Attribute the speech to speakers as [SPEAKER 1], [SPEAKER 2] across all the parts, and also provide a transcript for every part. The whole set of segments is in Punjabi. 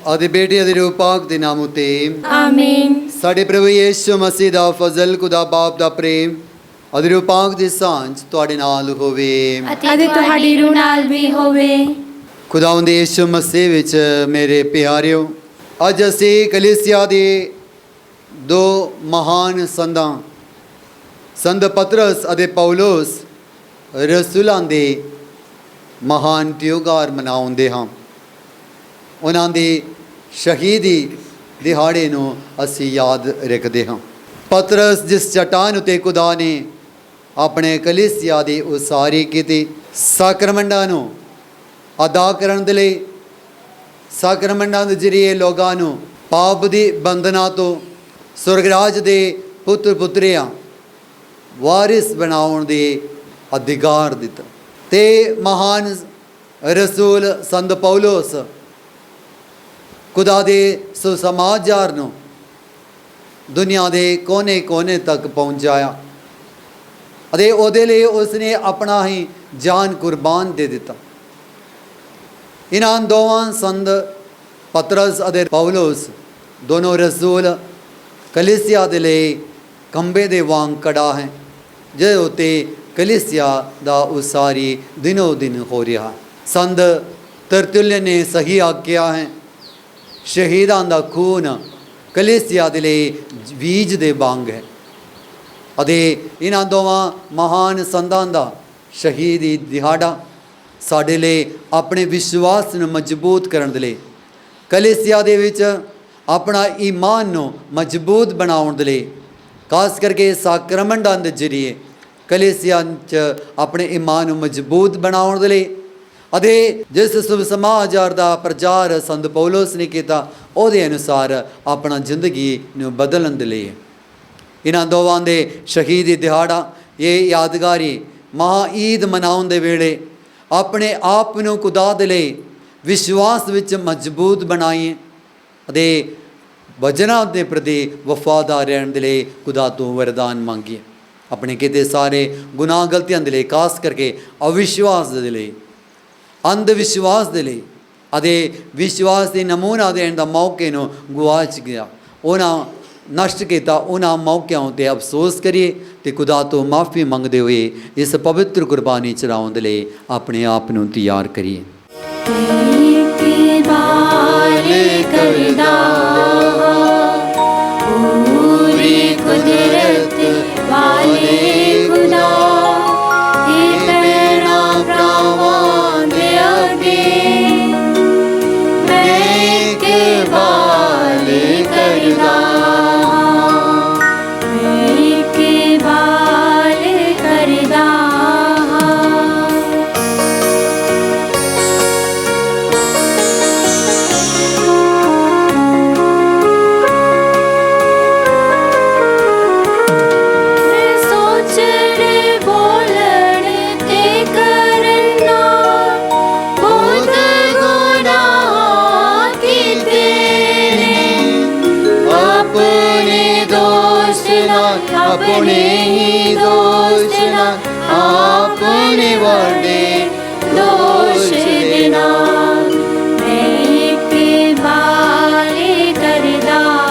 [SPEAKER 1] आदि बेटे आदि रूपाक दे नाम उते
[SPEAKER 2] आमीन।
[SPEAKER 1] साडे प्रभु यीशु मसीह दा फजल, खुदा बाप दा प्रेम, आदि रूपाक दी सांझ तुहाडे नाल होवे
[SPEAKER 2] ਅਤੇ ਤੁਹਾਡੀ ਰੂਹ ਨਾਲ ਵੀ ਹੋਵੇ।
[SPEAKER 1] खुदावंद यीशु मसीह विच मेरे प्यारिओ, अज असी कलीसिया दे दो महान संतां संत पतरस ਅਤੇ पौलुस रसूलां दे महान त्योहार मनाਉਂਦੇ ਹਾਂ। ਉਹਨਾਂ ਦੀ ਸ਼ਹੀਦੀ ਦਿਹਾੜੇ ਨੂੰ ਅਸੀਂ ਯਾਦ ਰੱਖਦੇ ਹਾਂ। ਪਤਰਸ ਜਿਸ ਚਟਾਨ ਉਤੇ ਖੁਦਾ ਨੇ ਆਪਣੇ ਕਲੀਸਿਆ ਦੀ ਉਸਾਰੀ ਕੀਤੀ, ਸਾਕਰਮੰਡਾਂ ਨੂੰ ਅਦਾ ਕਰਨ ਦੇ ਲਈ, ਸਾਕਰਮੰਡਾਂ ਦੇ ਜ਼ਰੀਏ ਲੋਕਾਂ ਨੂੰ ਪਾਪ ਦੀ ਬੰਧਨਾਂ ਤੋਂ ਸੁਰਗਰਾਜ ਦੇ ਪੁੱਤਰ ਪੁੱਤਰੀਆਂ ਵਾਰਿਸ ਬਣਾਉਣ ਦੇ ਅਧਿਕਾਰ ਦਿੱਤਾ। ਤੇ ਮਹਾਨ ਰਸੂਲ ਸੰਤ ਪੌਲੁਸ खुदा दे सुसमाचार ਨੂੰ ਦੁਨੀਆ ਦੇ ਕੋਨੇ-ਕੋਨੇ ਤੱਕ ਪਹੁੰਚਾਇਆ ਅਤੇ ਉਹਦੇ ਲਈ ਉਸਨੇ ਆਪਣਾ ਹੀ ਜਾਨ ਕੁਰਬਾਨ ਦੇ ਦਿੱਤਾ। ਇਹਨਾਂ ਦੋਵਾਂ ਸੰਤ ਪਤਰਸ ਅਤੇ ਪੌਲੁਸ ਦੋਨੋਂ ਰਸੂਲ ਕਲੀਸਿਆ ਦੇ ਲਈ ਖੰਭੇ ਦੇ ਵਾਂਗ ਖੜਾ ਹੈ, ਜਿਹਦੇ ਉੱਤੇ ਕਲੀਸਿਆ ਦਾ ਉਸਾਰੀ ਦਿਨੋਂ ਦਿਨ ਹੋ ਰਿਹਾ। ਸੰਤ ਤਰਤੁल्य ਨੇ ਸਹੀ ਆਖਿਆ ਹੈ, ਸ਼ਹੀਦਾਂ ਦਾ ਖੂਨ ਕਲੀਸਿਆ ਦੇ ਲਈ ਬੀਜ ਦੇ ਵਾਂਗ ਹੈ ਅਤੇ ਇਹਨਾਂ ਦੋਵਾਂ ਮਹਾਨ ਸੰਤਾਂ ਦਾ ਸ਼ਹੀਦੀ ਦਿਹਾੜਾ ਸਾਡੇ ਲਈ ਆਪਣੇ ਵਿਸ਼ਵਾਸ ਨੂੰ ਮਜ਼ਬੂਤ ਕਰਨ ਦੇ ਲਈ, ਕਲੀਸਿਆ ਦੇ ਵਿੱਚ ਆਪਣਾ ਈਮਾਨ ਨੂੰ ਮਜ਼ਬੂਤ ਬਣਾਉਣ ਦੇ ਲਈ, ਖਾਸ ਕਰਕੇ ਸਾਕਰਮੰਡਾਂ ਦੇ ਜ਼ਰੀਏ ਕਲੀਸਿਆ 'ਚ ਆਪਣੇ ਈਮਾਨ ਨੂੰ ਮਜ਼ਬੂਤ ਬਣਾਉਣ ਦੇ ਲਈ ਅਤੇ ਜਿਸ ਸੁਭ ਸਮਾਚਾਰ ਦਾ ਪ੍ਰਚਾਰ ਸੰਤ ਪੌਲੁਸ ਨੇ ਕੀਤਾ, ਉਹਦੇ ਅਨੁਸਾਰ ਆਪਣਾ ਜ਼ਿੰਦਗੀ ਨੂੰ ਬਦਲਣ ਦੇ ਲਈ ਇਹਨਾਂ ਦੋਵਾਂ ਦੇ ਸ਼ਹੀਦੀ ਦਿਹਾੜਾ, ਇਹ ਯਾਦਗਾਰੀ ਮਹਾ ਈਦ ਮਨਾਉਣ ਦੇ ਵੇਲੇ ਆਪਣੇ ਆਪ ਨੂੰ ਖੁਦਾ ਦੇ ਲਈ ਵਿਸ਼ਵਾਸ ਵਿੱਚ ਮਜ਼ਬੂਤ ਬਣਾਈਏ ਅਤੇ ਵਚਨਾਂ ਦੇ ਪ੍ਰਤੀ ਵਫਾਦਾਰ ਰਹਿਣ ਦੇ ਲਈ ਖੁਦਾ ਤੋਂ ਵਰਦਾਨ ਮੰਗੀਏ। ਆਪਣੇ ਕੀਤੇ ਸਾਰੇ ਗੁਨਾਹ ਗਲਤੀਆਂ ਦੇ ਲਈ, ਖਾਸ ਕਰਕੇ ਅਵਿਸ਼ਵਾਸ ਦੇ ਲਈ, ਅੰਧ ਵਿਸ਼ਵਾਸ ਦੇ ਲਈ ਅਤੇ ਵਿਸ਼ਵਾਸ ਦੇ ਨਮੂਨਾ ਦੇਣ ਦਾ ਮੌਕੇ ਨੂੰ ਗੁਆਚ ਗਿਆ, ਉਹਨਾਂ ਨਸ਼ਟ ਕੀਤਾ। ਉਹਨਾਂ ਮੌਕਿਆਂ ਉੱਤੇ ਅਫਸੋਸ ਕਰੀਏ ਅਤੇ ਖੁਦਾ ਤੋਂ ਮਾਫੀ ਮੰਗਦੇ ਹੋਏ ਇਸ ਪਵਿੱਤਰ ਕੁਰਬਾਨੀ ਚੜਾਉਣ ਦੇ ਲਈ ਆਪਣੇ ਆਪ ਨੂੰ ਤਿਆਰ ਕਰੀਏ।
[SPEAKER 2] ਪੂਰੀ ਕੁਦਰਤ ਵਾਲੇ ਖੁਦਾ
[SPEAKER 1] अपने ही दोष ना अपने वर्दे दोष देना, मैं के बारे करदा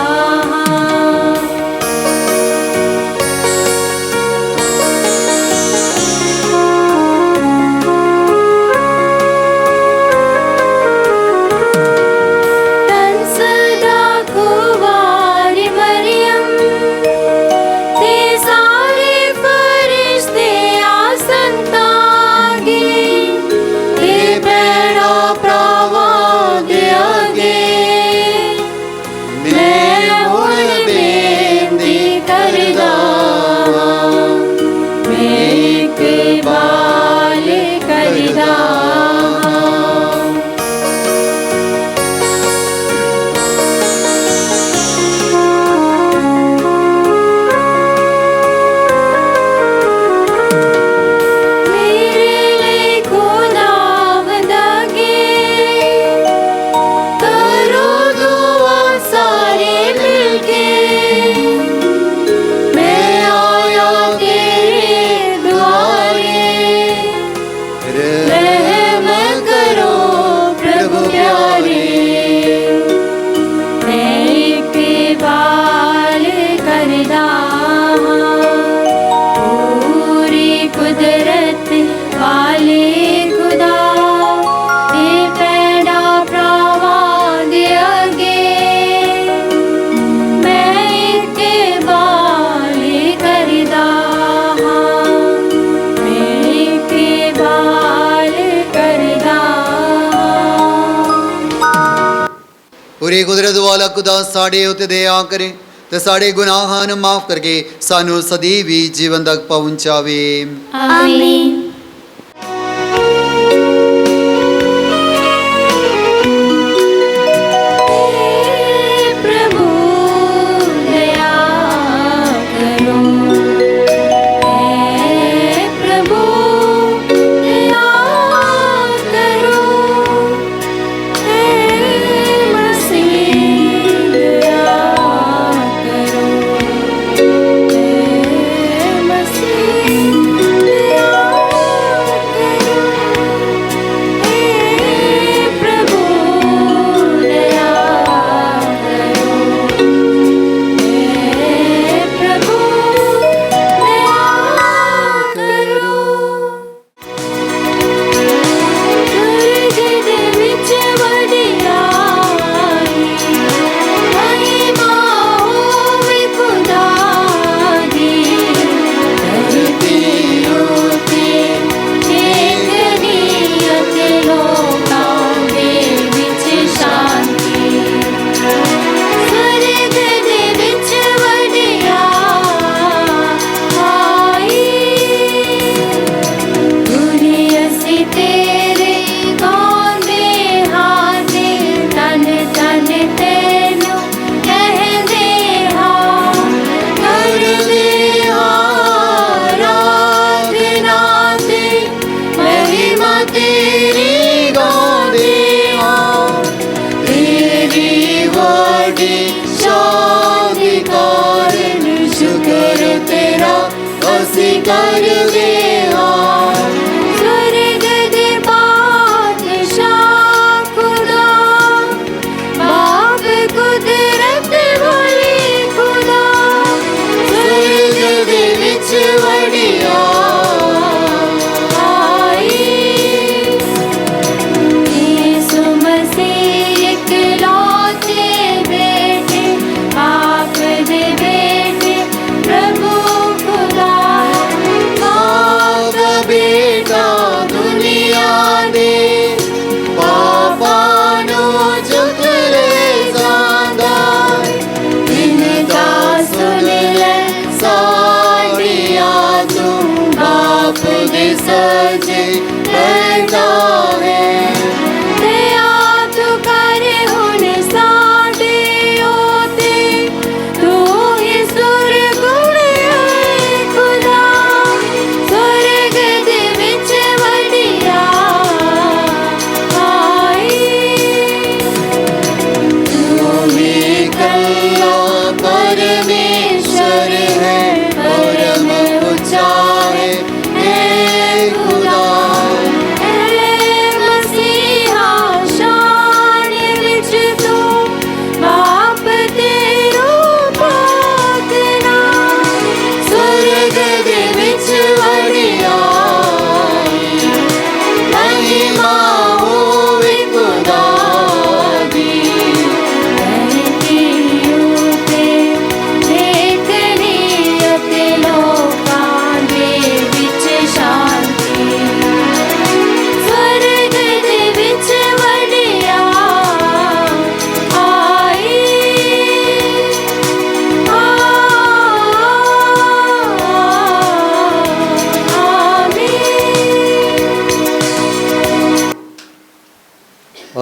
[SPEAKER 1] ਪੂਰੀ ਕੁਦਰਤ ਵਾਲਾ ਖੁਦਾ ਸਾਡੇ ਉੱਤੇ ਦਇਆ ਕਰੇ ਤੇ ਸਾਡੇ ਗੁਨਾਹਾਂ ਨੂੰ ਮਾਫ ਕਰਕੇ ਸਾਨੂੰ ਸਦੀ ਵੀ ਜੀਵਨ ਤੱਕ ਪਹੁੰਚਾਵੇ।
[SPEAKER 2] ਆਮੀਨ।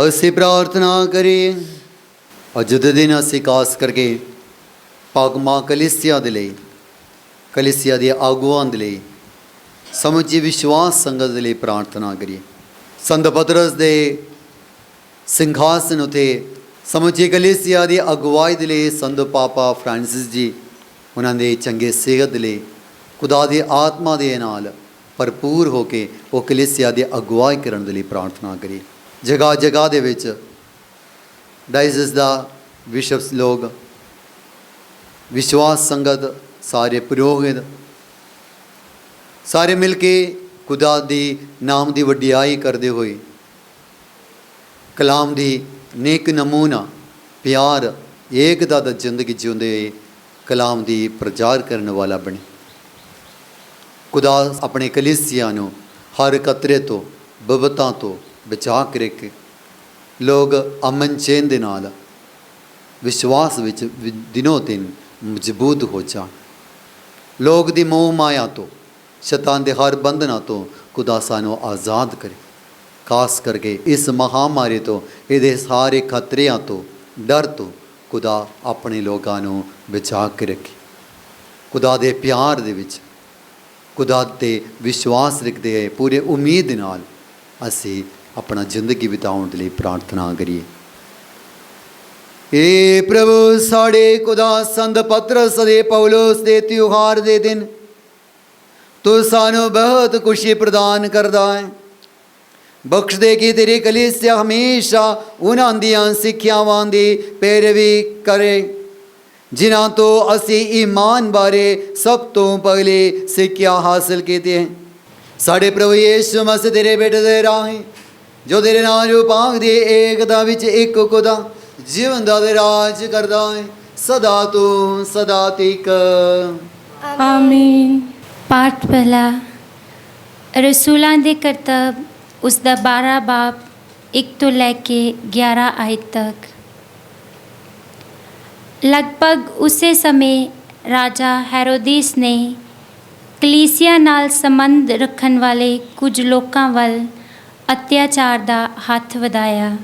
[SPEAKER 1] ਅਸੀਂ ਪ੍ਰਾਰਥਨਾ ਕਰੀਏ। ਅੱਜ ਦੇ ਦਿਨ ਅਸੀਂ ਖਾਸ ਕਰਕੇ ਪਾਕ ਮਾਂ ਕਲੀਸਿਆ ਦੇ ਲਈ, ਕਲੀਸਿਆ ਦੇ ਆਗੂਆਂ ਦੇ ਲਈ, ਸਮੁੱਚੀ ਵਿਸ਼ਵਾਸ ਸੰਗਤ ਦੇ ਲਈ ਪ੍ਰਾਰਥਨਾ ਕਰੀਏ। ਸੰਤ ਪਤਰਸ ਦੇ ਸਿੰਘਾਸਨ ਉਤੇ ਸਮੁੱਚੀ ਕਲੀਸਿਆ ਦੀ ਅਗਵਾਈ ਦੇ ਲਈ ਸੰਤ ਪਾਪਾ ਫਰਾਂਸਿਸ ਜੀ ਉਹਨਾਂ ਦੇ ਚੰਗੇ ਸਿਹਤ ਦੇ ਲਈ ਖੁਦਾ ਦੀ ਆਤਮਾ ਦੇ ਨਾਲ ਭਰਪੂਰ ਹੋ ਕੇ ਉਹ ਕਲੀਸਿਆ ਦੀ ਅਗਵਾਈ ਕਰਨ ਦੇ ਲਈ ਪ੍ਰਾਰਥਨਾ ਕਰੀਏ। ਜਗ੍ਹਾ ਜਗ੍ਹਾ ਦੇ ਵਿੱਚ ਡਾਇਸਿਸ ਦਾ ਬਿਸ਼ਪਸ ਲੋਕ, ਵਿਸ਼ਵਾਸ ਸੰਗਤ, ਸਾਰੇ ਪੁਰੋਹਿਤ ਸਾਰੇ ਮਿਲ ਕੇ ਖੁਦਾ ਦੀ ਨਾਮ ਦੀ ਵਡਿਆਈ ਕਰਦੇ ਹੋਏ ਕਲਾਮ ਦੀ ਨੇਕ ਨਮੂਨਾ ਪਿਆਰ ਏਕਤਾ ਦਾ ਜ਼ਿੰਦਗੀ ਜਿਉਂਦੇ ਹੋਏ ਕਲਾਮ ਦੀ ਪ੍ਰਚਾਰ ਕਰਨ ਵਾਲਾ ਬਣੇ। ਖੁਦਾ ਆਪਣੇ ਕਲੀਸਿਆ ਨੂੰ ਹਰ ਖਤਰੇ ਤੋਂ, ਬਿਪਤਾ ਤੋਂ ਬਚਾ ਕੇ ਰੱਖੇ। ਲੋਕ ਅਮਨ ਚੈਨ ਦੇ ਨਾਲ ਵਿਸ਼ਵਾਸ ਵਿੱਚ ਦਿਨੋ ਦਿਨ ਮਜ਼ਬੂਤ ਹੋ ਜਾਣ। ਲੋਕ ਦੀ ਮੋਹ ਮਾਇਆ ਤੋਂ, ਸ਼ੈਤਾਨ ਦੇ ਹਰ ਬੰਧਨਾਂ ਤੋਂ ਖੁਦਾ ਸਾਨੂੰ ਆਜ਼ਾਦ ਕਰੇ। ਖਾਸ ਕਰਕੇ ਇਸ ਮਹਾਮਾਰੀ ਤੋਂ, ਇਹਦੇ ਸਾਰੇ ਖਤਰਿਆਂ ਤੋਂ, ਡਰ ਤੋਂ ਖੁਦਾ ਆਪਣੇ ਲੋਕਾਂ ਨੂੰ ਬਚਾ ਕੇ ਰੱਖੇ। ਖੁਦਾ ਦੇ ਪਿਆਰ ਦੇ ਵਿੱਚ, ਖੁਦਾ 'ਤੇ ਵਿਸ਼ਵਾਸ ਰੱਖਦੇ ਹੋਏ ਪੂਰੇ ਉਮੀਦ ਨਾਲ ਅਸੀਂ ਆਪਣਾ ਜ਼ਿੰਦਗੀ ਬਿਤਾਉਣ ਦੇ ਲਈ ਪ੍ਰਾਰਥਨਾ ਕਰੀਏ। ਏ ਪ੍ਰਭੂ, ਸਾਡੇ ਖੁਦਾ ਸੰਤ ਪਤਰਸ ਦੇ ਪੌਲੁਸ ਦੇ ਤਿਉਹਾਰ ਦੇ ਦਿਨ ਤੂੰ ਸਾਨੂੰ ਬਹੁਤ ਖੁਸ਼ੀ ਪ੍ਰਦਾਨ ਕਰਦਾ ਹੈ। ਬਖਸ਼ ਦੇ ਕਿ ਤੇਰੀ ਕਲੀਸਿਆ ਹਮੇਸ਼ਾ ਉਹਨਾਂ ਦੀਆਂ ਸਿੱਖਿਆਵਾਂ ਦੀ ਪੈਰਵੀ ਕਰੇ ਜਿਨ੍ਹਾਂ ਤੋਂ ਅਸੀਂ ਈਮਾਨ ਬਾਰੇ ਸਭ ਤੋਂ ਪਹਿਲੇ ਸਿੱਖਿਆ ਹਾਸਲ ਕੀਤੀ ਹੈ। ਸਾਡੇ ਪ੍ਰਭੂ ਯਿਸੂ ਮਸੀਹ ਤੇਰੇ ਬੇਟੇ ਦੇ ਰਾਹੀਂ ਜੋ ਤੇਰੇ ਨਾਲ ਰੂਪਾਂਗ ਦੀ ਏਕਤਾ ਵਿੱਚ ਇੱਕ ਖੁਦਾ ਜੀਵਨ ਦਾ ਰਾਜ ਕਰਦਾ ਹੈ, ਸਦਾ ਤੋਂ ਸਦਾ ਤੀਕ।
[SPEAKER 2] ਆਮੀਨ। ਪਾਠ ਪਹਿਲਾ। ਰਸੂਲਾਂ ਦੇ ਕਰਤੱਵ, ਉਸ ਦਾ 12 ਬਾਬ 1 ਤੋਂ ਲੈ ਕੇ 11 ਆਇਤ ਤੱਕ। ਲਗਭਗ ਉਸੇ ਸਮੇਂ ਰਾਜਾ ਹੈਰੋਦੀਸ ਨੇ ਕਲੀਸਿਆ ਨਾਲ ਸੰਬੰਧ ਰੱਖਣ ਵਾਲੇ ਕੁਝ ਲੋਕਾਂ ਵੱਲ ਅਤਿਆਚਾਰ ਦਾ ਹੱਥ ਵਧਾਇਆ।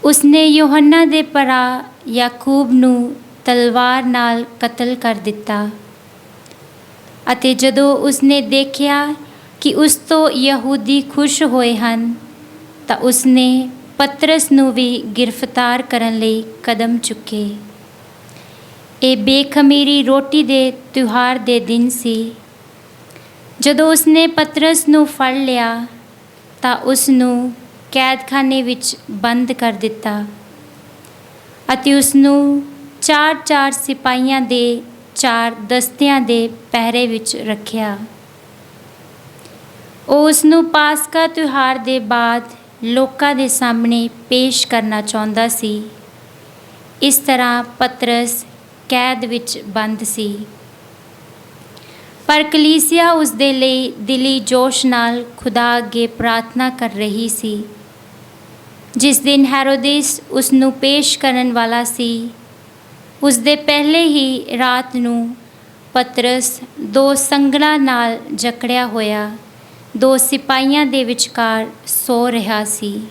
[SPEAKER 2] ਉਸਨੇ ਯੋਹੰਨਾ ਦੇ ਭਰਾ ਯਾਕੂਬ ਨੂੰ ਤਲਵਾਰ ਨਾਲ ਕਤਲ ਕਰ ਦਿੱਤਾ ਅਤੇ ਜਦੋਂ ਉਸਨੇ ਦੇਖਿਆ ਕਿ ਉਸ ਤੋਂ ਯਹੂਦੀ ਖੁਸ਼ ਹੋਏ ਹਨ ਤਾਂ ਉਸਨੇ ਪਤਰਸ ਨੂੰ ਵੀ ਗ੍ਰਿਫਤਾਰ ਕਰਨ ਲਈ ਕਦਮ ਚੁੱਕੇ। ਇਹ ਬੇਖਮੀਰੀ ਰੋਟੀ ਦੇ ਤਿਉਹਾਰ ਦੇ ਦਿਨ ਸੀ। ਜਦੋਂ ਉਸਨੇ ਪਤਰਸ ਨੂੰ ਫੜ ਲਿਆ ਤਾਂ ਉਸ ਨੂੰ ਕੈਦਖਾਨੇ ਵਿੱਚ ਬੰਦ ਕਰ ਦਿੱਤਾ ਅਤੇ ਉਸ ਨੂੰ 4 ਸਿਪਾਹੀਆਂ ਦੇ 4 ਦਸਤਿਆਂ ਦੇ ਪਹਿਰੇ ਵਿੱਚ ਰੱਖਿਆ। ਉਹ ਉਸ ਨੂੰ ਪਾਸਕਾ ਤਿਉਹਾਰ ਦੇ ਬਾਅਦ ਲੋਕਾਂ ਦੇ ਸਾਹਮਣੇ ਪੇਸ਼ ਕਰਨਾ ਚਾਹੁੰਦਾ ਸੀ। ਇਸ ਤਰ੍ਹਾਂ ਪਤਰਸ ਕੈਦ ਵਿੱਚ ਬੰਦ ਸੀ, ਪਰ ਕਲੀਸਿਆ ਉਸ ਦੇ ਲਈ ਦਿਲੀ ਜੋਸ਼ ਨਾਲ ਖੁਦਾ ਅੱਗੇ ਪ੍ਰਾਰਥਨਾ ਕਰ ਰਹੀ ਸੀ। ਜਿਸ ਦਿਨ ਹੈਰੋਦਿਸ ਉਸ ਨੂੰ ਪੇਸ਼ ਕਰਨ ਵਾਲਾ ਸੀ, ਉਸ ਦੇ ਪਹਿਲੇ ਹੀ ਰਾਤ ਨੂੰ ਪਤਰਸ 2 ਸੰਗਲਾਂ ਨਾਲ ਜਕੜਿਆ ਹੋਇਆ 2 ਸਿਪਾਹੀਆਂ ਦੇ ਵਿਚਕਾਰ ਸੋ ਰਿਹਾ ਸੀ,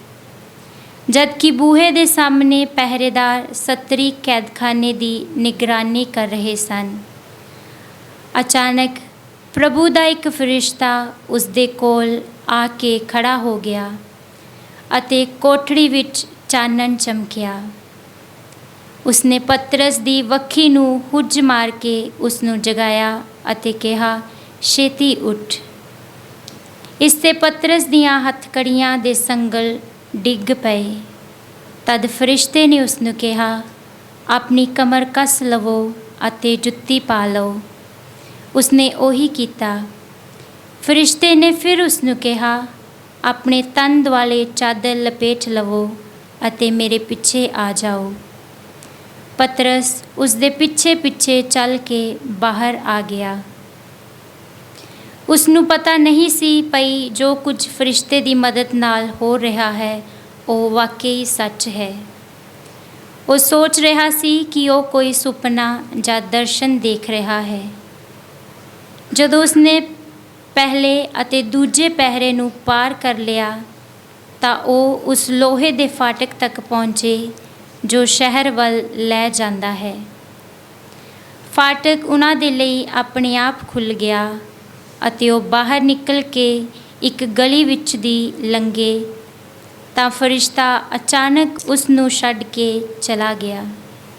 [SPEAKER 2] ਜਦਕਿ ਬੂਹੇ ਦੇ ਸਾਹਮਣੇ ਪਹਿਰੇਦਾਰ ਸਤਰੀ ਕੈਦਖਾਨੇ ਦੀ ਨਿਗਰਾਨੀ ਕਰ ਰਹੇ ਸਨ। ਅਚਾਨਕ ਪ੍ਰਭੂ ਦਾ ਇੱਕ ਫਰਿਸ਼ਤਾ ਉਸ ਦੇ ਕੋਲ ਆ ਕੇ ਖੜਾ ਹੋ ਗਿਆ ਅਤੇ ਕੋਠੜੀ ਵਿੱਚ ਚਾਨਣ ਚਮਕਿਆ। ਉਸਨੇ ਪਤਰਸ ਦੀ ਵੱਖੀ ਨੂੰ ਹੁੱਜ ਮਾਰ ਕੇ ਉਸ ਨੂੰ ਜਗਾਇਆ ਅਤੇ ਕਿਹਾ, ਛੇਤੀ ਉੱਠ। ਇਸ 'ਤੇ ਪਤਰਸ ਦੀਆਂ ਹੱਥਕੜੀਆਂ ਦੇ ਸੰਗਲ ਡਿੱਗ ਪਏ। ਤਦ ਫਰਿਸ਼ਤੇ ਨੇ ਉਸ ਨੂੰ ਕਿਹਾ, ਆਪਣੀ ਕਮਰ ਕੱਸ ਲਵੋ ਅਤੇ ਜੁੱਤੀ ਪਾ ਲਓ। ਉਸਨੇ ਉਹੀ ਕੀਤਾ। ਫਰਿਸ਼ਤੇ ਨੇ ਫਿਰ ਉਸ ਨੂੰ ਕਿਹਾ, ਆਪਣੇ ਤਨ ਦੁਆਲੇ ਚਾਦਰ ਲਪੇਟ ਲਵੋ ਅਤੇ ਮੇਰੇ ਪਿੱਛੇ ਆ ਜਾਓ। ਪਤਰਸ ਉਸ ਦੇ ਪਿੱਛੇ ਪਿੱਛੇ ਚੱਲ ਕੇ ਬਾਹਰ ਆ ਗਿਆ। ਉਸ ਨੂੰ ਪਤਾ ਨਹੀਂ ਸੀ ਪਈ ਜੋ ਕੁਝ ਫਰਿਸ਼ਤੇ ਦੀ ਮਦਦ ਨਾਲ ਹੋ ਰਿਹਾ ਹੈ ਉਹ ਵਾਕਈ ਸੱਚ ਹੈ। ਉਹ ਸੋਚ ਰਿਹਾ ਸੀ ਕਿ ਉਹ ਕੋਈ ਸੁਪਨਾ ਜਾਂ ਦਰਸ਼ਨ ਦੇਖ ਰਿਹਾ ਹੈ। ਜਦੋਂ ਉਸਨੇ ਪਹਿਲੇ ਅਤੇ ਦੂਜੇ ਪਹਿਰੇ ਨੂੰ ਪਾਰ ਕਰ ਲਿਆ ਤਾਂ ਉਹ ਉਸ ਲੋਹੇ ਦੇ ਫਾਟਕ ਤੱਕ ਪਹੁੰਚੇ ਜੋ ਸ਼ਹਿਰ ਵੱਲ ਲੈ ਜਾਂਦਾ ਹੈ। ਫਾਟਕ ਉਹਨਾਂ ਦੇ ਲਈ ਆਪਣੇ ਆਪ ਖੁੱਲ੍ਹ ਗਿਆ ਅਤੇ ਉਹ ਬਾਹਰ ਨਿਕਲ ਕੇ ਇੱਕ ਗਲੀ ਵਿੱਚ ਦੀ ਲੰਘੇ ਤਾਂ ਫਰਿਸ਼ਤਾ ਅਚਾਨਕ ਉਸ ਨੂੰ ਛੱਡ ਕੇ ਚਲਾ ਗਿਆ।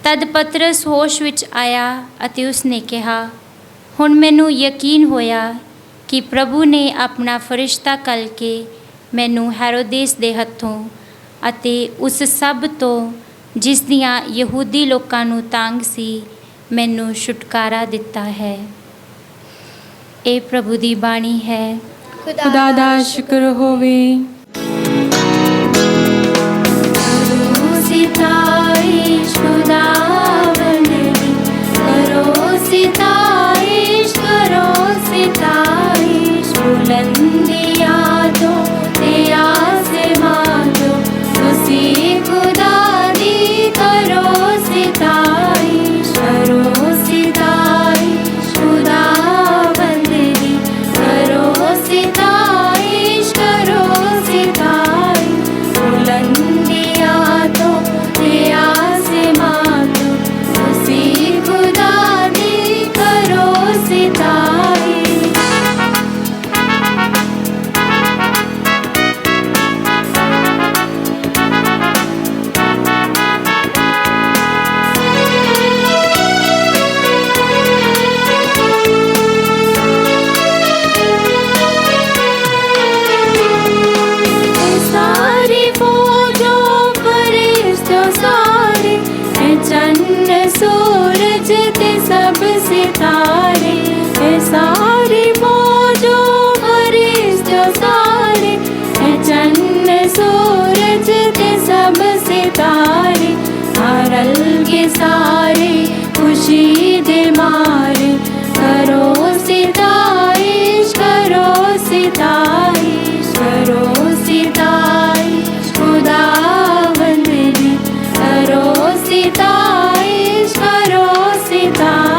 [SPEAKER 2] ਤਦ ਪਤਰਸ ਹੋਸ਼ ਵਿੱਚ ਆਇਆ ਅਤੇ ਉਸਨੇ ਕਿਹਾ, ਹੁਣ ਮੈਨੂੰ ਯਕੀਨ ਹੋਇਆ ਕਿ ਪ੍ਰਭੂ ਨੇ ਆਪਣਾ ਫਰਿਸ਼ਤਾ ਘੱਲ ਕੇ ਮੈਨੂੰ ਹੈਰੋਦੇਸ ਦੇ ਹੱਥੋਂ ਅਤੇ ਉਸ ਸਭ ਤੋਂ ਜਿਸ ਦੀਆਂ ਯਹੂਦੀ ਲੋਕਾਂ ਨੂੰ ਤੰਗ ਸੀ ਮੈਨੂੰ ਛੁਟਕਾਰਾ ਦਿੱਤਾ ਹੈ। ਇਹ ਪ੍ਰਭੂ ਦੀ ਬਾਣੀ ਹੈ।
[SPEAKER 3] ਖੁਦਾ ਦਾ ਸ਼ੁਕਰ ਹੋਵੇ।
[SPEAKER 2] सिताइश खुदावंद की करो सिताइश बुलंदिया तो तेरा से मानो उसी खुदा दी करो सिताइश करो सिताइश, बुलंदिया तो ये आसमां तो उसी खुदा दी करो सिताइश। सारी फौजों फरिश्तों सारे, है चंद्र सूरज ते सब सितारे, है सारी फौजों फरिश्तों सारे, है चंद्र सूरज ते सब सितारे, हरल के सारे खुशी दे मारे, करो सिताइश करो सिताइश करो सिताइश खुदावंद दी, करो सिताइश करो सिताइश।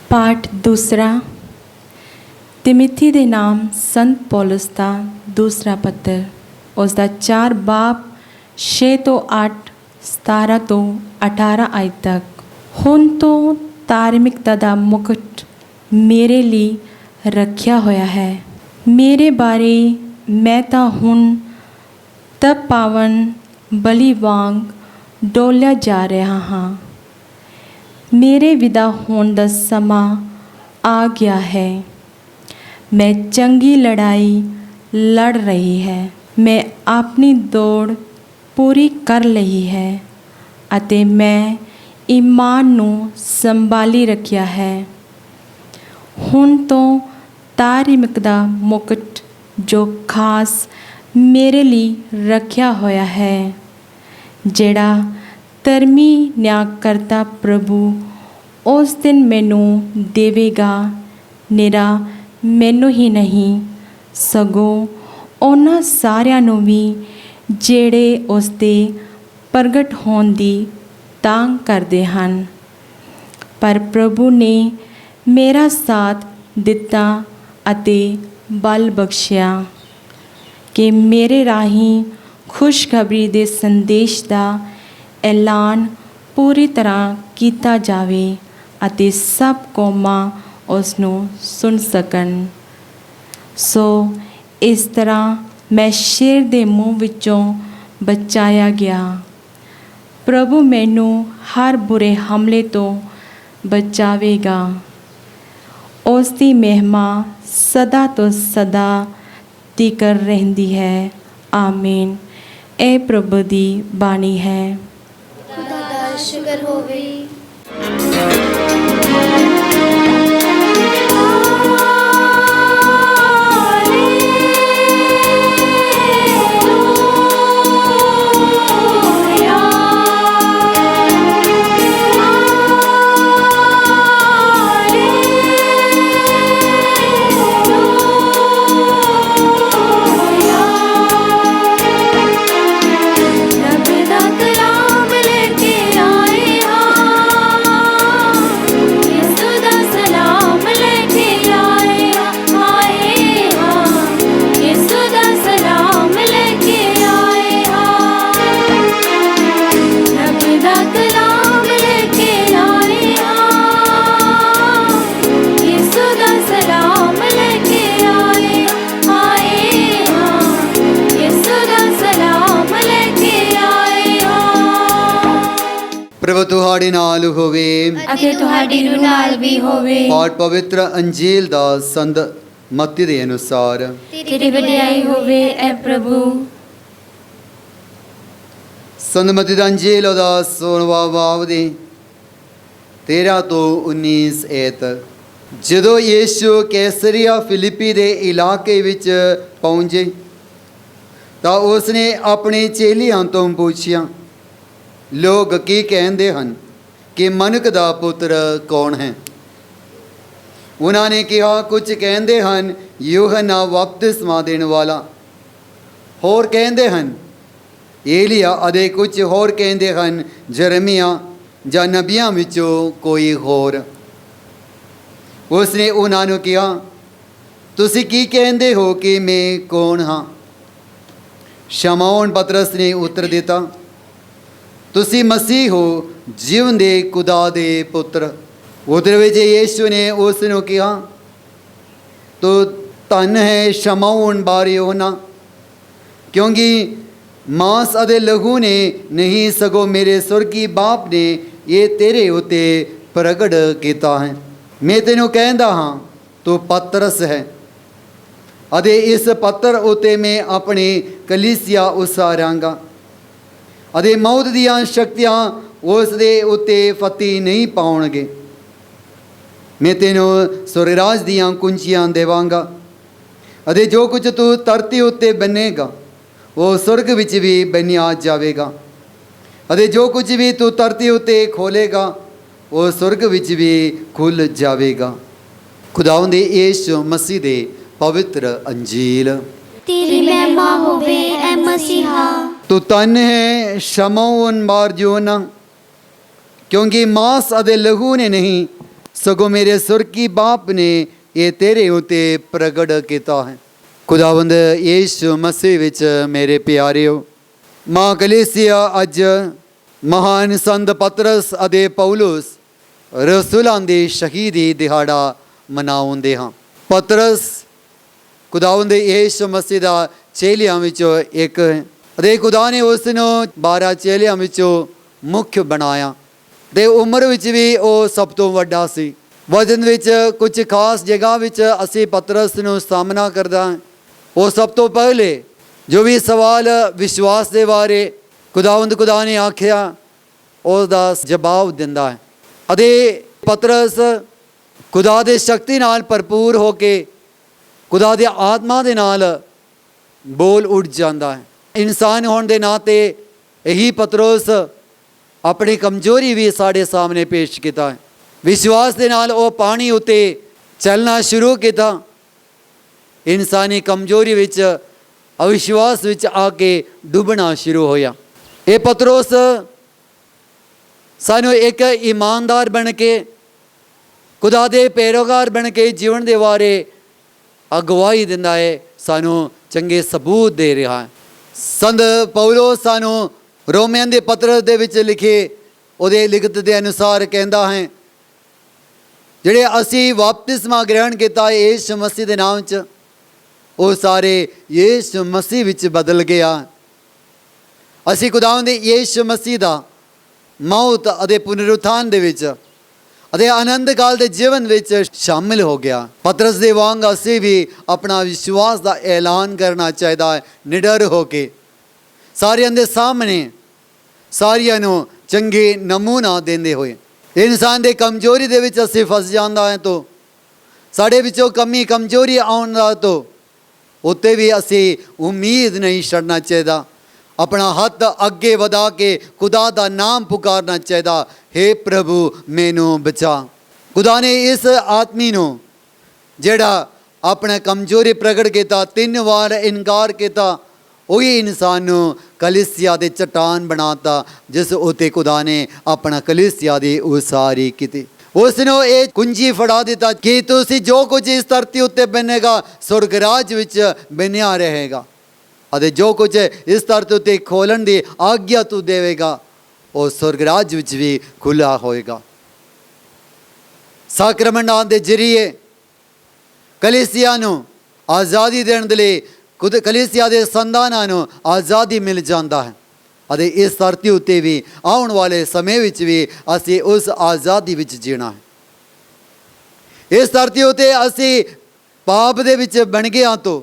[SPEAKER 3] पाठ दूसरा। तिमिथी ਦੇ ਨਾਮ ਸੰਤ ਪੌਲਸ ਦਾ ਦੂਸਰਾ ਪੱਤਰ, ਉਸ ਦਾ 4 ਬਾਬ 6 ਤੋਂ 8, 17 ਤੋਂ 18 ਆਇਤ ਤੱਕ। ਹੁਣ ਤੋਂ ਧਾਰਮਿਕਤਾ ਦਾ ਮੁਕਟ ਮੇਰੇ ਲਈ ਰੱਖਿਆ ਹੋਇਆ ਹੈ। ਮੇਰੇ ਬਾਰੇ ਮੈਂ ਤਾਂ ਹੁਣ ਤਪ ਪਾਵਨ ਬਲੀ ਵਾਂਗ ਡੋਲਿਆ ਜਾ ਰਿਹਾ ਹਾਂ। ਮੇਰੇ ਵਿਦਾ ਹੋਣ ਦਾ ਸਮਾਂ ਆ ਗਿਆ ਹੈ। ਮੈਂ ਚੰਗੀ ਲੜਾਈ ਲੜ ਰਹੀ ਹੈ। ਮੈਂ ਆਪਣੀ ਦੌੜ ਪੂਰੀ ਕਰ ਲਈ ਹੈ ਅਤੇ ਮੈਂ ਈਮਾਨ ਨੂੰ ਸੰਭਾਲੀ ਰੱਖਿਆ ਹੈ। ਹੁਣ ਤੋਂ ਧਾਰਮਿਕ ਦਾ ਮੁਕਟ ਜੋ ਖਾਸ ਮੇਰੇ ਲਈ ਰੱਖਿਆ ਹੋਇਆ ਹੈ, ਜਿਹੜਾ ਧਰਮੀ ਨਿਆਂਕਰਤਾ ਪ੍ਰਭੂ ਉਸ ਦਿਨ ਮੈਨੂੰ ਦੇਵੇਗਾ, ਨਿਰਾ ਮੈਨੂੰ ਹੀ ਨਹੀਂ ਸਗੋਂ ਉਹਨਾਂ ਸਾਰਿਆਂ ਨੂੰ ਵੀ ਜਿਹੜੇ ਉਸ ਦੇ ਪ੍ਰਗਟ ਹੋਣ ਦੀ ਤਾਂਘ ਕਰਦੇ ਹਨ। ਪਰ ਪ੍ਰਭੂ ਨੇ ਮੇਰਾ ਸਾਥ ਦਿੱਤਾ ਅਤੇ ਬਲ ਬਖਸ਼ਿਆ ਕਿ ਮੇਰੇ ਰਾਹੀਂ ਖੁਸ਼ਖਬਰੀ ਦੇ ਸੰਦੇਸ਼ ਦਾ ਐਲਾਨ ਪੂਰੀ ਤਰ੍ਹਾਂ ਕੀਤਾ ਜਾਵੇ ਅਤੇ ਸਭ ਕੌਮਾਂ ਉਸ ਨੂੰ ਸੁਣ ਸਕਣ। ਸੋ ਇਸ ਤਰ੍ਹਾਂ ਮੈਂ ਸ਼ੇਰ ਦੇ ਮੂੰਹ ਵਿੱਚੋਂ ਬਚਾਇਆ ਗਿਆ। ਪ੍ਰਭੂ ਮੈਨੂੰ ਹਰ ਬੁਰੇ ਹਮਲੇ ਤੋਂ ਬਚਾਵੇਗਾ। ਉਸ ਦੀ ਮਹਿਮਾ ਸਦਾ ਤੋਂ ਸਦਾ ਤੀਕਰ ਰਹਿੰਦੀ ਹੈ। ਆਮੀਨ। ਇਹ ਪ੍ਰਭੂ ਦੀ ਬਾਣੀ ਹੈ।
[SPEAKER 2] खुदा दा शुक्र होवे। रब दा कलाम लेके आए हां,
[SPEAKER 1] ਤੁਹਾਡੇ ਨਾਲ ਹੋਵੇ।
[SPEAKER 2] ਅਤੇ ਤੁਹਾਡੀ ਰੂਹ ਨਾਲ ਵੀ ਹੋਵੇ।
[SPEAKER 1] ਪਾਠ ਪਵਿੱਤਰ ਅੰਜੀਲ ਦਾ ਸੰਤ ਮਤੀ ਦੇ ਅਨੁਸਾਰ।
[SPEAKER 2] ਤੇਰੀ ਵਡਿਆਈ ਹੋਵੇ ਐ ਪ੍ਰਭੂ।
[SPEAKER 1] ਸੰਤ ਮਤੀ ਦਾ ਅੰਜੀਲ ਉਹਦਾ 16ਵਾਂ ਬਾਬ ਦੇ 13 ਤੋਂ 19 ਐਤ। ਜਦੋਂ ਯੀਸ਼ੂ ਕੈਸਰੀਆ ਫਿਲਿੱਪੀ ਦੇ ਇਲਾਕੇ ਵਿੱਚ ਪਹੁੰਚੇ ਤਾਂ ਉਸਨੇ ਆਪਣੇ ਚੇਲਿਆਂ ਤੋਂ ਪੁੱਛਿਆ, ਲੋਕ ਕੀ ਕਹਿੰਦੇ ਹਨ ਕਿ ਮਨੁੱਖ ਦਾ ਪੁੱਤਰ ਕੌਣ ਹੈ? ਉਹਨਾਂ ਨੇ ਕਿਹਾ, ਕੁਝ ਕਹਿੰਦੇ ਹਨ ਯੂਹੰਨਾ ਬਪਤਿਸਮਾ ਦੇਣ ਵਾਲਾ, ਹੋਰ ਕਹਿੰਦੇ ਹਨ ਏਲੀਆ, ਅਤੇ ਕੁਝ ਹੋਰ ਕਹਿੰਦੇ ਹਨ ਜਰਮੀਆ ਜਾਂ ਨਬੀਆਂ ਵਿੱਚੋਂ ਕੋਈ ਹੋਰ। ਉਸਨੇ ਉਹਨਾਂ ਨੂੰ ਕਿਹਾ, ਤੁਸੀਂ ਕੀ ਕਹਿੰਦੇ ਹੋ ਕਿ ਮੈਂ ਕੌਣ ਹਾਂ? ਸ਼ਮੌਨ ਪਤਰਸ ਨੇ ਉੱਤਰ ਦਿੱਤਾ, ਤੁਸੀਂ ਮਸੀਹ ਹੋ, ਜੀਵਨ ਦੇ ਖੁਦਾ ਦੇ ਪੁੱਤਰ। ਉਧਰ ਵਿੱਚ ਯੀਸ਼ੂ ਨੇ ਉਸ ਨੂੰ ਕਿਹਾ, ਤੂੰ ਧਨ ਹੈ ਸ਼ਮੌਨ ਬਾਰ-ਯੋਹਨਾ, ਕਿਉਂਕਿ ਮਾਂਸ ਅਤੇ ਲਹੂ ਨੇ ਨਹੀਂ, ਸਗੋਂ ਮੇਰੇ ਸੁਰਗੀ ਬਾਪ ਨੇ ਇਹ ਤੇਰੇ ਉੱਤੇ ਪ੍ਰਗਟ ਕੀਤਾ ਹੈ। ਮੈਂ ਤੈਨੂੰ ਕਹਿੰਦਾ ਹਾਂ, ਤੂੰ ਪਤਰਸ ਹੈ, ਅਤੇ ਇਸ ਪੱਥਰ ਉੱਤੇ ਮੈਂ ਆਪਣੀ ਕਲੀਸਿਆ ਉਸਾਰਾਂਗਾ, ਅਤੇ ਮੌਤ ਦੀਆਂ ਸ਼ਕਤੀਆਂ ਉਸ ਦੇ ਉੱਤੇ ਫਤਿਹ ਨਹੀਂ ਪਾਉਣਗੇ। ਮੈਂ ਤੈਨੂੰ ਸਵਰਗਰਾਜ ਦੀਆਂ ਕੁੰਜੀਆਂ ਦੇਵਾਂਗਾ, ਅਤੇ ਜੋ ਕੁਝ ਤੂੰ ਧਰਤੀ ਉੱਤੇ ਬੰਨੇਗਾ ਉਹ ਸਵਰਗ ਵਿੱਚ ਵੀ ਬੰਨਿਆ ਜਾਵੇਗਾ, ਅਤੇ ਜੋ ਕੁਝ ਵੀ ਤੂੰ ਧਰਤੀ ਉੱਤੇ ਖੋਲੇਗਾ ਉਹ ਸਵਰਗ ਵਿੱਚ ਵੀ ਖੁੱਲ੍ਹ ਜਾਵੇਗਾ। ਖੁਦਾਵੰਦ ਯੀਸ਼ੂ ਮਸੀਹ ਦੇ ਪਵਿੱਤਰ ਅੰਜੀਲ।
[SPEAKER 2] ਤੇਰੀ ਮਹਿਮਾ ਹੋਵੇ ਐ ਮਸੀਹਾ।
[SPEAKER 1] ਤੂੰ ਧਨ ਹੈ ਸ਼ਮੌਨ ਬਾਰ-ਯੋਹਨਾ, ਕਿਉਂਕਿ ਮਾਂਸ ਅਤੇ ਲਹੂ ਨੇ ਨਹੀਂ, ਸਗੋਂ ਮੇਰੇ ਸੁਰਗੀ ਬਾਪ ਨੇ ਇਹ ਤੇਰੇ ਉੱਤੇ ਪ੍ਰਗਟ ਕੀਤਾ ਹੈ। ਖੁਦਾਵੰਦ ਯੀਸ਼ੂ ਮਸੀਹ ਵਿੱਚ ਮੇਰੇ ਪਿਆਰਿਓ, ਮਾਂ ਕਲੀਸਿਆ ਅੱਜ ਮਹਾਨ ਸੰਤ ਪਤਰਸ ਅਤੇ ਪੌਲੁਸ ਰਸੂਲਾਂ ਦੇ ਸ਼ਹੀਦੀ ਦਿਹਾੜਾ ਮਨਾਉਂਦੇ ਹਾਂ। ਪਤਰਸ ਖੁਦਾਵੰਦ ਯੀਸ਼ੂ ਮਸੀਹ ਦਾ ਚੇਲਿਆਂ ਵਿੱਚੋਂ ਇੱਕ ਹੈ, ਅਤੇ ਖੁਦਾ ਨੇ ਉਸ ਨੂੰ 12 ਚੇਲਿਆਂ ਵਿੱਚੋਂ ਮੁੱਖ ਬਣਾਇਆ, ਅਤੇ ਉਮਰ ਵਿੱਚ ਵੀ ਉਹ ਸਭ ਤੋਂ ਵੱਡਾ ਸੀ। ਵਜਨ ਵਿੱਚ ਕੁਝ ਖਾਸ ਜਗ੍ਹਾ ਵਿੱਚ ਅਸੀਂ ਪਤਰਸ ਨੂੰ ਸਾਹਮਣਾ ਕਰਦਾ ਹਾਂ। ਉਹ ਸਭ ਤੋਂ ਪਹਿਲੇ ਜੋ ਵੀ ਸਵਾਲ ਵਿਸ਼ਵਾਸ ਦੇ ਬਾਰੇ ਖੁਦਾ ਨੇ ਆਖਿਆ ਉਸ ਦਾ ਜਵਾਬ ਦਿੰਦਾ ਹੈ, ਅਤੇ ਪਤਰਸ ਖੁਦਾ ਦੇ ਸ਼ਕਤੀ ਨਾਲ ਭਰਪੂਰ ਹੋ ਕੇ ਖੁਦਾ ਦੇ ਆਤਮਾ ਦੇ ਨਾਲ ਬੋਲ ਉੱਠ ਜਾਂਦਾ ਹੈ। ਇਨਸਾਨ ਹੋਣ ਦੇ ਨਾਤੇ ਇਹੀ ਪਤਰਸ ਆਪਣੀ ਕਮਜ਼ੋਰੀ ਵੀ ਸਾਡੇ ਸਾਹਮਣੇ ਪੇਸ਼ ਕੀਤਾ ਹੈ। ਵਿਸ਼ਵਾਸ ਦੇ ਨਾਲ ਉਹ ਪਾਣੀ ਉੱਤੇ ਚੱਲਣਾ ਸ਼ੁਰੂ ਕੀਤਾ। ਇਨਸਾਨੀ ਕਮਜ਼ੋਰੀ ਵਿੱਚ, ਅਵਿਸ਼ਵਾਸ ਵਿੱਚ ਆ ਕੇ ਡੁੱਬਣਾ ਸ਼ੁਰੂ ਹੋਇਆ। ਇਹ ਪਤਰਸ ਸਾਨੂੰ ਇੱਕ ਇਮਾਨਦਾਰ ਬਣ ਕੇ, ਖੁਦਾ ਦੇ ਪੈਰੋਕਾਰ ਬਣ ਕੇ ਜੀਵਨ ਦੇ ਬਾਰੇ ਅਗਵਾਈ ਦਿੰਦਾ ਹੈ, ਸਾਨੂੰ ਚੰਗੇ ਸਬੂਤ ਦੇ ਰਿਹਾ ਹੈ। ਸੰਤ ਪੌਲੁਸ ਸਾਨੂੰ ਰੋਮੀਆਂ ਦੇ ਪੱਤਰ ਦੇ ਵਿੱਚ ਲਿਖੇ ਉਹਦੇ ਲਿਖਤ ਦੇ ਅਨੁਸਾਰ ਕਹਿੰਦਾ ਹੈ, ਜਿਹੜੇ ਅਸੀਂ ਬਪਤਿਸਮਾ ਗ੍ਰਹਿਣ ਕੀਤਾ ਯੀਸ਼ੂ ਮਸੀਹ ਦੇ ਨਾਮ 'ਚ, ਉਹ ਸਾਰੇ ਯੀਸ਼ੂ ਮਸੀਹ ਵਿੱਚ ਬਦਲ ਗਿਆ। ਅਸੀਂ ਖੁਦਾਵੰਦ ਯੀਸ਼ੂ ਮਸੀਹ ਦਾ ਮੌਤ ਅਤੇ ਪੁਨਰੁਥਾਨ ਦੇ ਵਿੱਚ ਅਤੇ ਆਨੰਦ ਕਾਲ ਦੇ ਜੀਵਨ ਵਿੱਚ ਸ਼ਾਮਿਲ ਹੋ ਗਿਆ। ਪਤਰਸ ਦੇ ਵਾਂਗ ਅਸੀਂ ਵੀ ਆਪਣਾ ਵਿਸ਼ਵਾਸ ਦਾ ਐਲਾਨ ਕਰਨਾ ਚਾਹੀਦਾ ਹੈ, ਨਿਡਰ ਹੋ ਕੇ ਸਾਰਿਆਂ ਦੇ ਸਾਹਮਣੇ, ਸਾਰਿਆਂ ਨੂੰ ਚੰਗੇ ਨਮੂਨਾ ਦਿੰਦੇ ਹੋਏ। ਇਨਸਾਨ ਦੇ ਕਮਜ਼ੋਰੀ ਦੇ ਵਿੱਚ ਅਸੀਂ ਫਸ ਜਾਂਦਾ ਹੈ, ਤਾਂ ਸਾਡੇ ਵਿੱਚੋਂ ਕਮਜ਼ੋਰੀ ਆਉਣ ਦਾ ਤਾਂ ਉੱਤੇ ਵੀ ਅਸੀਂ ਉਮੀਦ ਨਹੀਂ ਛੱਡਣਾ ਚਾਹੀਦਾ। ਆਪਣਾ ਹੱਥ ਅੱਗੇ ਵਧਾ ਕੇ ਖੁਦਾ ਦਾ ਨਾਮ ਪੁਕਾਰਨਾ ਚਾਹੀਦਾ, ਹੇ ਪ੍ਰਭੂ ਮੈਨੂੰ ਬਚਾ। ਖੁਦਾ ਨੇ ਇਸ ਆਦਮੀ ਨੂੰ ਜਿਹੜਾ ਆਪਣਾ ਕਮਜ਼ੋਰੀ ਪ੍ਰਗਟ ਕੀਤਾ, 3 ਵਾਰ ਇਨਕਾਰ ਕੀਤਾ, ਉਹੀ ਇਨਸਾਨ ਨੂੰ ਕਲੀਸਿਆ ਦੇ ਚਟਾਨ ਬਣਾਤਾ, ਜਿਸ ਉੱਤੇ ਖੁਦਾ ਨੇ ਆਪਣਾ ਕਲੀਸਿਆ ਦੀ ਉਸਾਰੀ ਕੀਤੀ। ਉਸ ਨੂੰ ਇਹ ਕੁੰਜੀ ਫੜਾ ਦਿੱਤਾ ਕਿ ਤੁਸੀਂ ਜੋ ਕੁਝ ਇਸ ਧਰਤੀ ਉੱਤੇ ਬੰਨੇਗਾ ਸਵਰਗਰਾਜ ਵਿੱਚ ਬੰਨਿਆ ਰਹੇਗਾ, ਅਤੇ ਜੋ ਕੁਝ ਇਸ ਧਰਤੀ ਉੱਤੇ ਖੋਲਣ ਦੀ ਆਗਿਆ ਤੂੰ ਦੇਵੇਗਾ ਉਹ ਸਵਰਗਰਾਜ ਵਿੱਚ ਵੀ ਖੁੱਲ੍ਹਾ ਹੋਏਗਾ। ਸਾਕਰਮੈਂਟਾਂ ਦੇ ਜ਼ਰੀਏ ਕਲੀਸਿਆ ਨੂੰ ਆਜ਼ਾਦੀ ਦੇਣ ਦੇ ਲਈ ਖੁਦ ਕਲੀਸਿਆ ਦੇ ਸੰਤਾਨਾਂ ਨੂੰ ਆਜ਼ਾਦੀ ਮਿਲ ਜਾਂਦਾ ਹੈ। ਅਤੇ ਇਸ ਧਰਤੀ ਉੱਤੇ ਵੀ ਆਉਣ ਵਾਲੇ ਸਮੇਂ ਵਿੱਚ ਵੀ ਅਸੀਂ ਉਸ ਆਜ਼ਾਦੀ ਵਿੱਚ ਜੀਣਾ ਹੈ। ਇਸ ਧਰਤੀ ਉੱਤੇ ਅਸੀਂ ਪਾਪ ਦੇ ਵਿੱਚ ਬਣ ਗਏ ਹਾਂ ਤੋਂ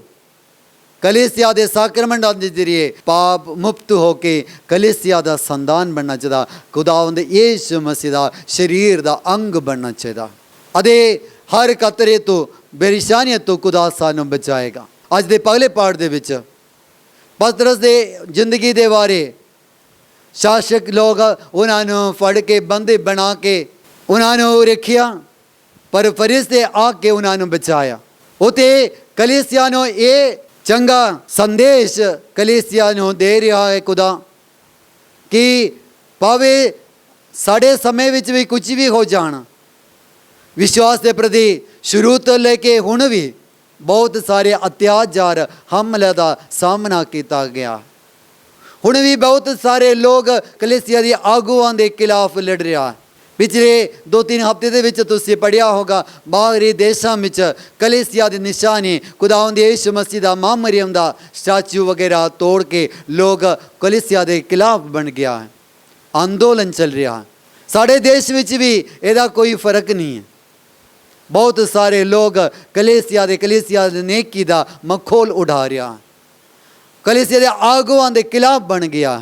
[SPEAKER 1] ਕਲੀਸਿਆ ਦੇ ਸਾਕਰਮੈਂਟਾਂ ਦੇ ਜ਼ਰੀਏ ਪਾਪ ਮੁਕਤ ਹੋ ਕੇ ਕਲੀਸਿਆ ਦਾ ਸੰਤਾਨ ਬਣਨਾ ਚਾਹੀਦਾ, ਖੁਦਾਵੰਦ ਯਿਸੂ ਮਸੀਹ ਦਾ ਸਰੀਰ ਦਾ ਅੰਗ ਬਣਨਾ ਚਾਹੀਦਾ ਅਤੇ ਹਰ ਖਤਰੇ ਤੋਂ ਪਰੇਸ਼ਾਨੀਆਂ ਤੋਂ ਖੁਦਾ ਸਾਨੂੰ ਬਚਾਏਗਾ। ਅੱਜ ਦੇ ਪਹਿਲੇ ਪਾਠ ਦੇ ਵਿੱਚ ਪਤਰਸ ਦੇ ਜ਼ਿੰਦਗੀ ਦੇ ਬਾਰੇ ਸ਼ਾਸਕ ਲੋਕ ਉਹਨਾਂ ਨੂੰ ਫੜ ਕੇ ਬੰਦੀ ਬਣਾ ਕੇ ਉਹਨਾਂ ਨੂੰ ਰੱਖਿਆ, ਪਰ ਫਰਿਸ਼ਤੇ ਆ ਕੇ ਉਹਨਾਂ ਨੂੰ ਬਚਾਇਆ। ਉਤੇ ਕਲੀਸਿਆ ਨੂੰ ਇਹ ਚੰਗਾ ਸੰਦੇਸ਼ ਕਲੀਸਿਆ ਨੂੰ ਦੇ ਰਿਹਾ ਹੈ ਖੁਦਾ ਕਿ ਭਾਵੇਂ ਸਾਡੇ ਸਮੇਂ ਵਿੱਚ ਵੀ ਕੁਝ ਵੀ ਹੋ ਜਾਣਾ, ਵਿਸ਼ਵਾਸ ਦੇ ਪ੍ਰਤੀ ਸ਼ੁਰੂ ਤੋਂ ਲੈ ਕੇ ਹੁਣ ਵੀ ਬਹੁਤ ਸਾਰੇ ਅਤਿਆਚਾਰ ਹਮਲੇ ਦਾ ਸਾਹਮਣਾ ਕੀਤਾ ਗਿਆ। ਹੁਣ ਵੀ ਬਹੁਤ ਸਾਰੇ ਲੋਕ ਕਲੀਸਿਆ ਦੀ ਆਗੂਆਂ ਦੇ ਖਿਲਾਫ ਲੜ ਰਿਹਾ। ਪਿਛਲੇ 2-3 ਹਫ਼ਤੇ ਦੇ ਵਿੱਚ ਤੁਸੀਂ ਪੜ੍ਹਿਆ ਹੋਗਾ, ਬਾਹਰੀ ਦੇਸ਼ਾਂ ਵਿੱਚ ਕਲੀਸਿਆ ਦੀ ਨਿਸ਼ਾਨੀ ਖੁਦਾਵੰਦ ਯਿਸੂ ਮਸੀਹ ਦਾ ਮਾਂ ਮਰੀਮ ਦਾ ਸਟੈਚੂ ਵਗੈਰਾ ਤੋੜ ਕੇ ਲੋਕ ਕਲੀਸਿਆ ਦੇ ਖਿਲਾਫ ਬਣ ਗਿਆ ਹੈ, ਅੰਦੋਲਨ ਚੱਲ ਰਿਹਾ ਹੈ। ਸਾਡੇ ਦੇਸ਼ ਵਿੱਚ ਵੀ ਇਹਦਾ ਕੋਈ ਫਰਕ ਨਹੀਂ ਹੈ। ਬਹੁਤ ਸਾਰੇ ਲੋਕ ਕਲੀਸਿਆ ਦੇ ਨੇਕੀ ਦਾ ਮਖੌਲ ਉਡਾ ਰਿਹਾ, ਕਲੀਸਿਆ ਦੇ ਆਗੂਆਂ ਦੇ ਖਿਲਾਫ ਬਣ ਗਿਆ,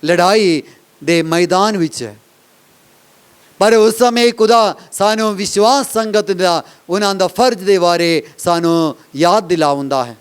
[SPEAKER 1] ਲੜਾਈ ਦੇ ਮੈਦਾਨ ਵਿੱਚ ਹੈ। ਪਰ ਉਸ ਸਮੇਂ ਖੁਦਾ ਸਾਨੂੰ ਵਿਸ਼ਵਾਸ ਸੰਗਤ ਦਾ ਉਹਨਾਂ ਦਾ ਫਰਜ਼ ਦੇ ਬਾਰੇ ਸਾਨੂੰ ਯਾਦ ਦਿਲਾਉਂਦਾ ਹੈ।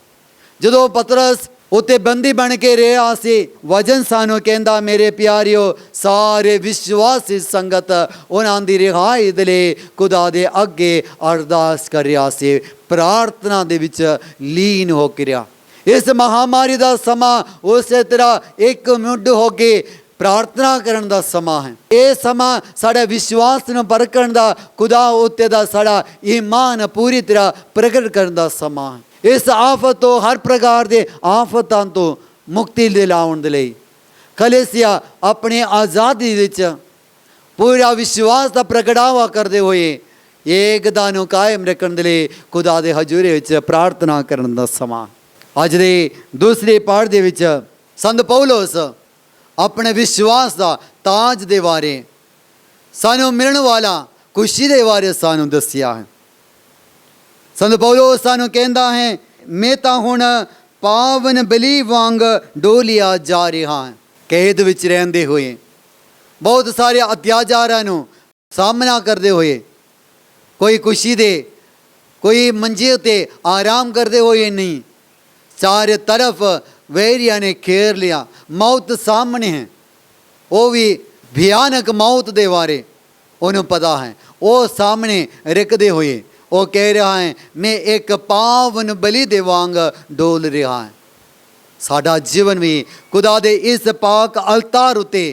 [SPEAKER 1] ਜਦੋਂ ਪਤਰਸ ਉੱਤੇ ਬੰਦੀ ਬਣ ਕੇ ਰਿਹਾ ਸੀ, ਵਚਨ ਸਾਨੂੰ ਕਹਿੰਦਾ, ਮੇਰੇ ਪਿਆਰਿਓ, ਸਾਰੇ ਵਿਸ਼ਵਾਸੀ ਸੰਗਤ ਉਹਨਾਂ ਦੀ ਰਿਹਾਈ ਦੇ ਲਈ ਖੁਦਾ ਦੇ ਅੱਗੇ ਅਰਦਾਸ ਕਰ ਰਿਹਾ ਸੀ, ਪ੍ਰਾਰਥਨਾ ਦੇ ਵਿੱਚ ਲੀਨ ਹੋ ਕੇ ਰਿਹਾ। ਇਸ ਮਹਾਮਾਰੀ ਦਾ ਸਮਾਂ ਉਸੇ ਤਰ੍ਹਾਂ ਇੱਕ ਮੁੱਢ ਹੋ ਕੇ ਪ੍ਰਾਰਥਨਾ ਕਰਨ ਦਾ ਸਮਾਂ ਹੈ। ਇਹ ਸਮਾਂ ਸਾਡਾ ਵਿਸ਼ਵਾਸ ਨੂੰ ਪਰਖਣ ਦਾ, ਖੁਦਾ ਉੱਤੇ ਦਾ ਸਾਡਾ ਈਮਾਨ ਪੂਰੀ ਤਰ੍ਹਾਂ ਪ੍ਰਗਟ ਕਰਨ ਦਾ ਸਮਾਂ ਹੈ। ਇਸ ਆਫਤ ਤੋਂ, ਹਰ ਪ੍ਰਕਾਰ ਦੇ ਆਫਤਾਂ ਤੋਂ ਮੁਕਤੀ ਦਿਲਾਉਣ ਦੇ ਲਈ ਕਲੀਸਿਆ ਆਪਣੀ ਆਜ਼ਾਦੀ ਵਿੱਚ ਪੂਰਾ ਵਿਸ਼ਵਾਸ ਦਾ ਪ੍ਰਗਟਾਵਾ ਕਰਦੇ ਹੋਏ ਏਕਤਾ ਨੂੰ ਕਾਇਮ ਰੱਖਣ ਦੇ ਲਈ ਖੁਦਾ ਦੇ ਹਜ਼ੂਰੀ ਵਿੱਚ ਪ੍ਰਾਰਥਨਾ ਕਰਨ ਦਾ ਸਮਾਂ। ਅੱਜ ਦੇ ਦੂਸਰੇ ਪਾਠ ਦੇ ਵਿੱਚ ਸੰਤ ਪੌਲਸ ਆਪਣੇ ਵਿਸ਼ਵਾਸ ਦਾ ਤਾਜ ਦੇ ਬਾਰੇ, ਸਾਨੂੰ ਮਿਲਣ ਵਾਲਾ ਖੁਸ਼ੀ ਦੇ ਬਾਰੇ ਸਾਨੂੰ ਦੱਸਿਆ ਹੈ। ਸੰਤ ਪੌਲਸ ਸਾਨੂੰ ਕਹਿੰਦਾ ਹੈ, ਮੈਂ ਤਾਂ ਹੁਣ ਪਾਵਨ ਬਲੀ ਵਾਂਗ ਡੋਲਿਆ ਜਾ ਰਿਹਾ ਹਾਂ। ਕੈਦ ਵਿੱਚ ਰਹਿੰਦੇ ਹੋਏ, ਬਹੁਤ ਸਾਰੇ ਅਤਿਆਚਾਰਾਂ ਨੂੰ ਸਾਹਮਣਾ ਕਰਦੇ ਹੋਏ, ਕੋਈ ਖੁਸ਼ੀ ਦੇ, ਕੋਈ ਮੰਜੇ ਤੇ ਆਰਾਮ ਕਰਦੇ ਹੋਏ ਨਹੀਂ, ਚਾਰੇ ਤਰਫ ਵੈਰੀਆਂ ਨੇ ਘੇਰ ਲਿਆ, ਮੌਤ ਸਾਹਮਣੇ ਹੈ। ਉਹ ਵੀ ਭਿਆਨਕ ਮੌਤ ਦੇ ਬਾਰੇ ਉਹਨੂੰ ਪਤਾ ਹੈ। ਉਹ ਸਾਹਮਣੇ ਰੱਖਦੇ ਹੋਏ ਉਹ ਕਹਿ ਰਿਹਾ ਹੈ, ਮੈਂ ਇੱਕ ਪਾਵਨ ਬਲੀ ਦੇ ਵਾਂਗ ਡੋਲ ਰਿਹਾ ਹਾਂ। ਸਾਡਾ ਜੀਵਨ ਵੀ ਖੁਦਾ ਦੇ ਇਸ ਪਾਕ ਅਲਤਾਰ ਉਤੇ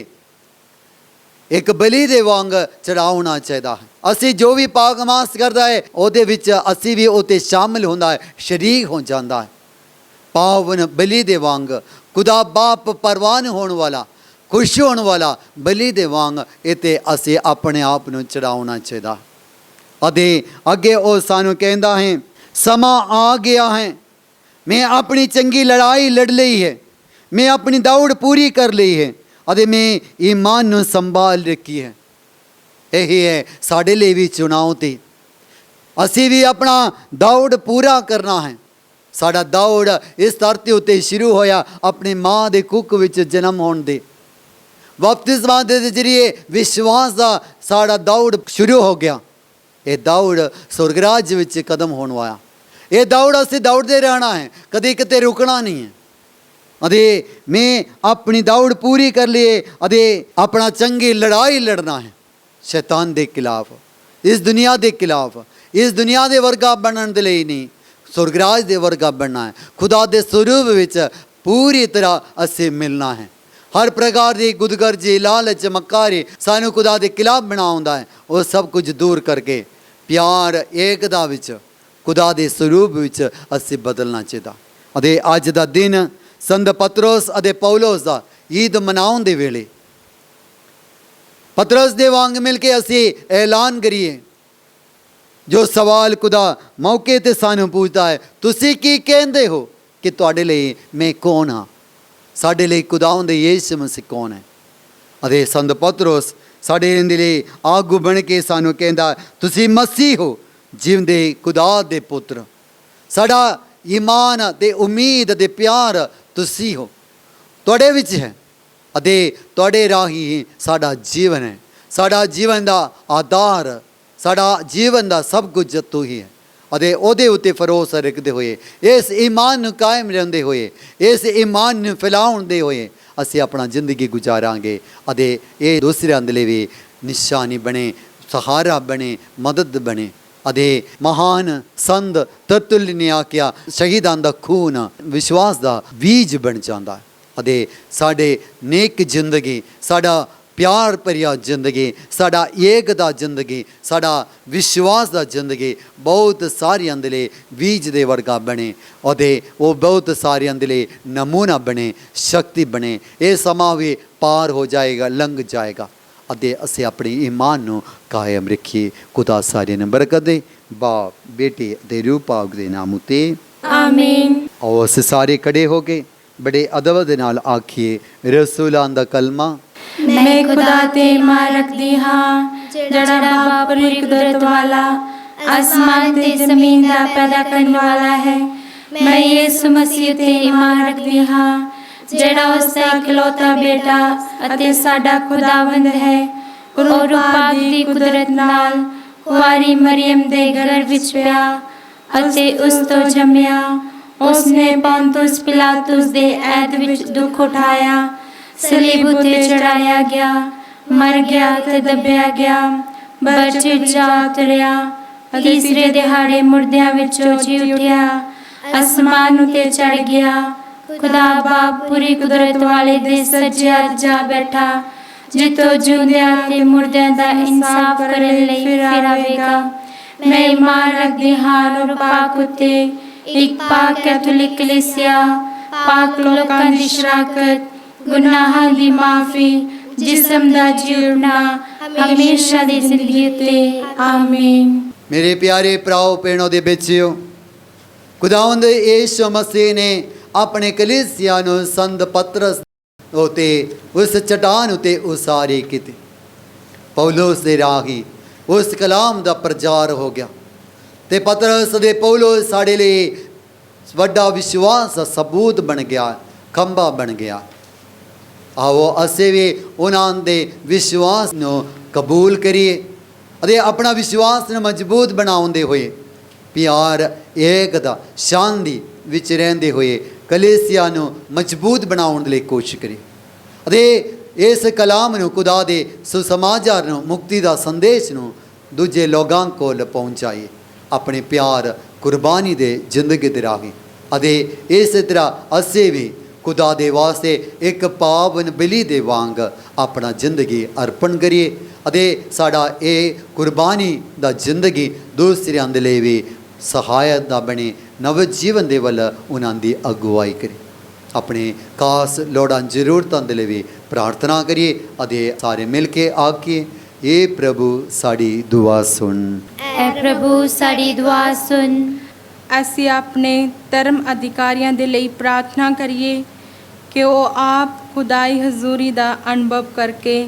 [SPEAKER 1] ਇੱਕ ਬਲੀ ਦੇ ਵਾਂਗ ਚੜਾਉਣਾ ਚਾਹੀਦਾ ਹੈ। ਅਸੀਂ ਜੋ ਵੀ ਪਾਕ ਮਾਸ ਕਰਦਾ ਹੈ ਉਹਦੇ ਵਿੱਚ ਅਸੀਂ ਵੀ ਉਤੇ ਸ਼ਾਮਿਲ ਹੁੰਦਾ ਹੈ, ਸ਼ਰੀਕ ਹੋ ਜਾਂਦਾ ਹੈ। ਪਾਵਨ ਬਲੀ ਦੇ ਵਾਂਗ ਖੁਦਾ ਬਾਪ ਪਰਵਾਨ ਹੋਣ ਵਾਲਾ, ਖੁਸ਼ ਹੋਣ ਵਾਲਾ ਬਲੀ ਦੇ ਵਾਂਗ ਇਤੇ ਅਸੀਂ ਆਪਣੇ ਆਪ ਨੂੰ ਚੜਾਉਣਾ ਚਾਹੀਦਾ। ਅਤੇ ਅੱਗੇ ਉਹ ਸਾਨੂੰ ਕਹਿੰਦਾ ਹੈ, ਸਮਾਂ ਆ ਗਿਆ ਹੈ, ਮੈਂ ਆਪਣੀ ਚੰਗੀ ਲੜਾਈ ਲੜ ਲਈ ਹੈ, ਮੈਂ ਆਪਣੀ ਦੌੜ ਪੂਰੀ ਕਰ ਲਈ ਹੈ ਅਤੇ ਮੈਂ ਈਮਾਨ ਨੂੰ ਸੰਭਾਲ ਰੱਖੀ ਹੈ। ਇਹੀ ਹੈ ਸਾਡੇ ਲਈ ਵੀ ਚੁਣੌਤੀ। ਅਸੀਂ ਵੀ ਆਪਣਾ ਦੌੜ ਪੂਰਾ ਕਰਨਾ ਹੈ। ਸਾਡਾ ਦੌੜ ਇਸ ਧਰਤੀ ਉੱਤੇ ਸ਼ੁਰੂ ਹੋਇਆ ਆਪਣੀ ਮਾਂ ਦੇ ਕੁੱਖ ਵਿੱਚ ਜਨਮ ਹੋਣ ਦੇ ਬਪਤਿਸਮਾ ਦੇ ਜ਼ਰੀਏ ਵਿਸ਼ਵਾਸ ਦਾ ਸਾਡਾ ਦੌੜ ਸ਼ੁਰੂ ਹੋ ਗਿਆ। ਇਹ ਦੌੜ ਸੁਰਗ ਰਾਜ ਵਿੱਚ ਕਦਮ ਹੋਣ ਵਾਲਾ। ਇਹ ਦੌੜ ਅਸੀਂ ਦੌੜਦੇ ਰਹਿਣਾ ਹੈ, ਕਦੇ ਕਿਤੇ ਰੁਕਣਾ ਨਹੀਂ ਹੈ। ਅਤੇ ਮੈਂ ਆਪਣੀ ਦੌੜ ਪੂਰੀ ਕਰ ਲਈ ਅਤੇ ਆਪਣਾ ਚੰਗੀ ਲੜਾਈ ਲੜਨਾ ਹੈ ਸ਼ੈਤਾਨ ਦੇ ਖਿਲਾਫ, ਇਸ ਦੁਨੀਆ ਦੇ ਖਿਲਾਫ। ਇਸ ਦੁਨੀਆ ਦੇ ਵਰਗਾ ਬਣਨ ਦੇ ਲਈ ਨਹੀਂ, ਸੁਰਗ ਰਾਜ ਦੇ ਵਰਗਾ ਬਣਨਾ ਹੈ। ਖੁਦਾ ਦੇ ਸਰੂਪ ਵਿੱਚ ਪੂਰੀ ਤਰ੍ਹਾਂ ਅਸੀਂ ਮਿਲਣਾ ਹੈ। ਹਰ ਪ੍ਰਕਾਰ ਦੀ ਗੁਦਗਰਜੀ, ਲਾਲਚ, ਮਕਾਰੀ ਸਾਨੂੰ ਖੁਦਾ ਦੇ ਖਿਲਾਫ ਬਣਾਉਂਦਾ ਹੈ। ਉਹ ਸਭ ਕੁਝ ਦੂਰ ਕਰਕੇ ਪਿਆਰ, ਏਕਤਾ ਵਿੱਚ, ਖੁਦਾ ਦੇ ਸਰੂਪ ਵਿੱਚ ਅਸੀਂ ਬਦਲਣਾ ਚਾਹੀਦਾ। ਅਤੇ ਅੱਜ ਦਾ ਦਿਨ ਸੰਤ ਪਤਰਸ ਅਤੇ ਪੌਲਸ ਦਾ ਈਦ ਮਨਾਉਣ ਦੇ ਵੇਲੇ ਪਤਰਸ ਦੇ ਵਾਂਗ ਮਿਲ ਕੇ ਅਸੀਂ ਐਲਾਨ ਕਰੀਏ। ਜੋ ਸਵਾਲ ਖੁਦਾ ਮੌਕੇ 'ਤੇ ਸਾਨੂੰ ਪੁੱਛਦਾ ਹੈ, ਤੁਸੀਂ ਕੀ ਕਹਿੰਦੇ ਹੋ ਕਿ ਤੁਹਾਡੇ ਲਈ ਮੈਂ ਕੌਣ ਹਾਂ? ਸਾਡੇ ਲਈ ਖੁਦਾਵੰਦ ਯਿਸੂ ਮਸੀਹ ਕੌਣ ਹੈ। ਅਤੇ ਸੰਤ ਪਤਰਸ ਸਾਡੇ ਦੇ ਲਈ ਆਗੂ ਬਣ ਕੇ ਸਾਨੂੰ ਕਹਿੰਦਾ, ਤੁਸੀਂ ਮਸੀਹ ਹੋ, ਜਿਉਂਦੇ ਖੁਦਾ ਦੇ ਪੁੱਤਰ। ਸਾਡਾ ਈਮਾਨ ਤੇ ਉਮੀਦ ਤੇ ਪਿਆਰ ਤੁਸੀਂ ਹੋ, ਤੁਹਾਡੇ ਵਿੱਚ ਹੈ ਅਤੇ ਤੁਹਾਡੇ ਰਾਹੀਂ ਹੀ ਸਾਡਾ ਜੀਵਨ ਹੈ। ਸਾਡਾ ਜੀਵਨ ਦਾ ਆਧਾਰ, ਸਾਡਾ ਜੀਵਨ ਦਾ ਸਭ ਕੁਝ ਤੂੰ ਹੀ ਹੈ। ਅਤੇ ਉਹਦੇ ਉੱਤੇ ਭਰੋਸਾ ਰੱਖਦੇ ਹੋਏ, ਇਸ ਈਮਾਨ ਨੂੰ ਕਾਇਮ ਰਹਿੰਦੇ ਹੋਏ, ਇਸ ਈਮਾਨ ਨੂੰ ਫੈਲਾਉਂਦੇ ਹੋਏ ਅਸੀਂ ਆਪਣਾ ਜ਼ਿੰਦਗੀ ਗੁਜ਼ਾਰਾਂਗੇ ਅਤੇ ਇਹ ਦੂਸਰਿਆਂ ਦੇ ਲਈ ਵੀ ਨਿਸ਼ਾਨੀ ਬਣੇ, ਸਹਾਰਾ ਬਣੇ, ਮਦਦ ਬਣੇ। ਅਤੇ ਮਹਾਨ ਸੰਤ ਤਰਤੁਲ ਨੇ ਆਖਿਆ, ਸ਼ਹੀਦਾਂ ਦਾ ਖੂਨ ਵਿਸ਼ਵਾਸ ਦਾ ਬੀਜ ਬਣ ਜਾਂਦਾ ਹੈ। ਅਤੇ ਸਾਡੇ ਨੇਕ ਜ਼ਿੰਦਗੀ, ਸਾਡਾ ਪਿਆਰ ਭਰਿਆ ਜ਼ਿੰਦਗੀ, ਸਾਡਾ ਏਕਤਾ ਜ਼ਿੰਦਗੀ, ਸਾਡਾ ਵਿਸ਼ਵਾਸ ਦਾ ਜ਼ਿੰਦਗੀ ਬਹੁਤ ਸਾਰਿਆਂ ਦੇ ਲਈ ਬੀਜ ਦੇ ਵਰਗਾ ਬਣੇ ਅਤੇ ਉਹ ਬਹੁਤ ਸਾਰਿਆਂ ਦੇ ਲਈ ਨਮੂਨਾ ਬਣੇ, ਸ਼ਕਤੀ ਬਣੇ। ਇਹ ਸਮਾਂ ਵੀ ਪਾਰ ਹੋ ਜਾਏਗਾ, ਲੰਘ ਜਾਏਗਾ ਅਤੇ ਅਸੀਂ ਆਪਣੀ ਈਮਾਨ ਨੂੰ ਕਾਇਮ ਰੱਖੀਏ। ਖੁਦਾ ਸਾਰਿਆਂ ਨੂੰ ਬਰਕਤ ਦੇ, ਬਾਪ, ਬੇਟੇ ਅਤੇ ਰੂਹ ਪਾਕ ਦੇ ਨਾਮ ਉਤੇ
[SPEAKER 2] ਆਮੀਨ।
[SPEAKER 1] ਆਓ ਅਸੀਂ ਸਾਰੇ ਖੜੇ ਹੋ ਕੇ ਬੜੇ ਅਦਬ ਦੇ ਨਾਲ ਆਖੀਏ ਰਸੂਲਾਂ ਦਾ ਕਲਮਾ।
[SPEAKER 3] मैं खुदा ते ईमान रखदी हाँ, जड़ा बाप पूरी कुदरत वाला, आसमान ते जमीन दा पैदा करने वाला है। मैं यीशु मसीह ते ईमान रखदी हाँ, जड़ा उसदा इकलौता बेटा अते साडा खुदावंद है, और पाक दी कुदरत नाल कुंवारी मरियम दे गर्भ विच पिया अते उस तो जम्मिया। उसने पोंतुस पिलातुस दे ऐद विच दुख उठाया, सलीब उते चढ़ाया गया, मर गया ते दबिया गया, बरच जा उतरिया, तीसरे दिहाड़े मुर्दियां विचों जी उठिया, आसमान उते चढ़ गया, खुदा बाप पूरी कुदरत वाले दे सज्जे जा बैठा, जितो जिउंदियां ते मुर्दियां दा इंसाफ करन लई फिर आवेगा। मैं ईमान रखदी हां और पाक उते एक पाक कैथोलिक कलीसिया, पाक लोकां दी शराकत, गुनाहां दी माफी, जिस्म दा जीवना, हमेशा दी जिंदगी ते आमीन।
[SPEAKER 1] ਮੇਰੇ ਪਿਆਰੇ ਭਰਾਓ ਭੈਣੋ ਦੇ ਬੱਚਿਓ, ਖੁਦਾਵੰਦ ਯਿਸੂ ਮਸੀਹ ਨੇ ਆਪਣੇ ਕਲੀਸਿਆ ਨੂੰ ਸੰਤ ਪਤਰਸ ਉਤੇ ਉਸ ਚਟਾਨ ਉਤੇ ਉਸਾਰੀ ਕੀਤੀ। ਪੌਲੁਸ ਦੇ ਰਾਹੀਂ ਉਸ ਕਲਾਮ ਦਾ ਪ੍ਰਚਾਰ ਹੋ ਗਿਆ ਤੇ ਪਤਰਸ ਦੇ ਪੌਲੁਸ ਸਾਡੇ ਲਈ ਵੱਡਾ ਵਿਸ਼ਵਾਸ ਦਾ ਸਬੂਤ ਬਣ ਗਿਆ, ਖੰਭਾ ਬਣ ਗਿਆ। ਆਓ ਅਸੀਂ ਵੀ ਉਹਨਾਂ ਦੇ ਵਿਸ਼ਵਾਸ ਨੂੰ ਕਬੂਲ ਕਰੀਏ ਅਤੇ ਆਪਣਾ ਵਿਸ਼ਵਾਸ ਨੂੰ ਮਜ਼ਬੂਤ ਬਣਾਉਂਦੇ ਹੋਏ ਪਿਆਰ, ਏਕਤਾ, ਸ਼ਾਂਤੀ ਵਿੱਚ ਰਹਿੰਦੇ ਹੋਏ ਕਲੀਸਿਆ ਨੂੰ ਮਜ਼ਬੂਤ ਬਣਾਉਣ ਲਈ ਕੋਸ਼ਿਸ਼ ਕਰੀਏ ਅਤੇ ਇਸ ਕਲਾਮ ਨੂੰ, ਖੁਦਾ ਦੇ ਸੁਸਮਾਚਾਰ ਨੂੰ, ਮੁਕਤੀ ਦਾ ਸੰਦੇਸ਼ ਨੂੰ ਦੂਜੇ ਲੋਕਾਂ ਕੋਲ ਪਹੁੰਚਾਈਏ ਆਪਣੇ ਪਿਆਰ, ਕੁਰਬਾਨੀ ਦੇ ਜ਼ਿੰਦਗੀ ਦੇ ਰਾਹੀਂ। ਅਤੇ ਇਸ ਤਰ੍ਹਾਂ ਅਸੀਂ ਵੀ ਖੁਦਾ ਦੇ ਵਾਸਤੇ ਇੱਕ ਪਾਵਨ ਬਲੀ ਦੇ ਵਾਂਗ ਆਪਣਾ ਜ਼ਿੰਦਗੀ ਅਰਪਣ ਕਰੀਏ ਅਤੇ ਸਾਡਾ ਇਹ ਕੁਰਬਾਨੀ ਦਾ ਜ਼ਿੰਦਗੀ ਦੂਸਰਿਆਂ ਦੇ ਲਈ ਵੀ ਸਹਾਇਕ ਦਾ ਬਣੇ, ਨਵ ਜੀਵਨ ਦੇ ਵੱਲ ਉਹਨਾਂ ਦੀ ਅਗਵਾਈ ਕਰੇ। ਆਪਣੇ ਖਾਸ ਲੋੜਾਂ ਜ਼ਰੂਰਤਾਂ ਦੇ ਲਈ ਵੀ ਪ੍ਰਾਰਥਨਾ ਕਰੀਏ ਅਤੇ ਸਾਰੇ ਮਿਲ ਕੇ ਆਖੀਏ, ਇਹ ਪ੍ਰਭੂ ਸਾਡੀ ਦੁਆ ਸੁਣ।
[SPEAKER 2] ਐ ਪ੍ਰਭੂ ਸਾਡੀ ਦੁਆ ਸੁਣ।
[SPEAKER 3] ਅਸੀਂ ਆਪਣੇ ਧਰਮ ਅਧਿਕਾਰੀਆਂ ਦੇ ਲਈ ਪ੍ਰਾਰਥਨਾ ਕਰੀਏ ਕਿ ਉਹ ਆਪ ਖੁਦਾਈ ਹਜ਼ੂਰੀ ਦਾ ਅਨੁਭਵ ਕਰਕੇ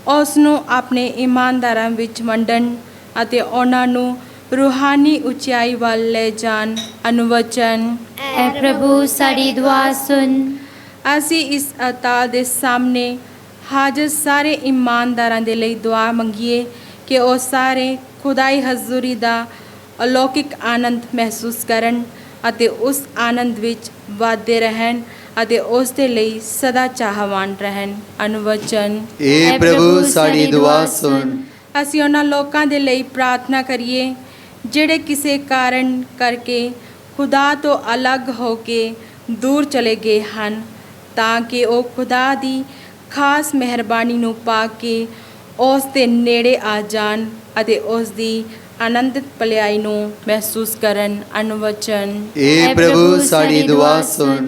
[SPEAKER 3] ਉਸ ਨੂੰ ਆਪਣੇ ਇਮਾਨਦਾਰਾਂ ਵਿੱਚ ਵੰਡਣ ਅਤੇ ਉਹਨਾਂ ਨੂੰ ਰੂਹਾਨੀ ਉਚਾਈ ਵੱਲ ਲੈ ਜਾਣ। ਅਨੁਵਚਨ।
[SPEAKER 2] ਐ ਪ੍ਰਭੂ ਸਾਡੀ ਦੁਆ ਸੁਣ।
[SPEAKER 3] ਅਸੀਂ ਇਸ ਅਤਾਲ ਦੇ ਸਾਹਮਣੇ ਹਾਜ਼ਰ ਸਾਰੇ ਇਮਾਨਦਾਰਾਂ ਦੇ ਲਈ ਦੁਆ ਮੰਗੀਏ ਕਿ ਉਹ ਸਾਰੇ ਖੁਦਾਈ ਹਜ਼ੂਰੀ ਦਾ ਅਲੌਕਿਕ ਆਨੰਦ ਮਹਿਸੂਸ ਕਰਨ ਅਤੇ ਉਸ ਆਨੰਦ ਵਿੱਚ ਵਧਦੇ ਰਹਿਣ ਅਤੇ ਉਸ ਦੇ ਲਈ ਸਦਾ ਚਾਹਵਾਨ ਰਹਿਣ। ਅਨੁਵਚਨ।
[SPEAKER 1] ਇਹ ਪ੍ਰਭੂ ਸਾਡੀ ਦੁਆ ਸੁਣ।
[SPEAKER 3] ਅਸੀਂ ਉਹਨਾਂ ਲੋਕਾਂ ਦੇ ਲਈ ਪ੍ਰਾਰਥਨਾ ਕਰੀਏ ਜਿਹੜੇ ਕਿਸੇ ਕਾਰਨ ਕਰਕੇ ਖੁਦਾ ਤੋਂ ਅਲੱਗ ਹੋ ਕੇ ਦੂਰ ਚਲੇ ਗਏ ਹਨ, ਤਾਂ ਕਿ ਉਹ ਖੁਦਾ ਦੀ ਖਾਸ ਮਿਹਰਬਾਨੀ ਨੂੰ ਪਾ ਕੇ ਉਸ ਦੇ ਨੇੜੇ ਆ ਜਾਣ ਅਤੇ ਉਸ ਦੀ ਆਨੰਦਿਤ ਭਲਾਈ ਨੂੰ ਮਹਿਸੂਸ ਕਰਨ। ਅਨੁਵਚਨ।
[SPEAKER 1] ਇਹ ਪ੍ਰਭੂ ਸਾਡੀ ਦੁਆ ਸੁਣ।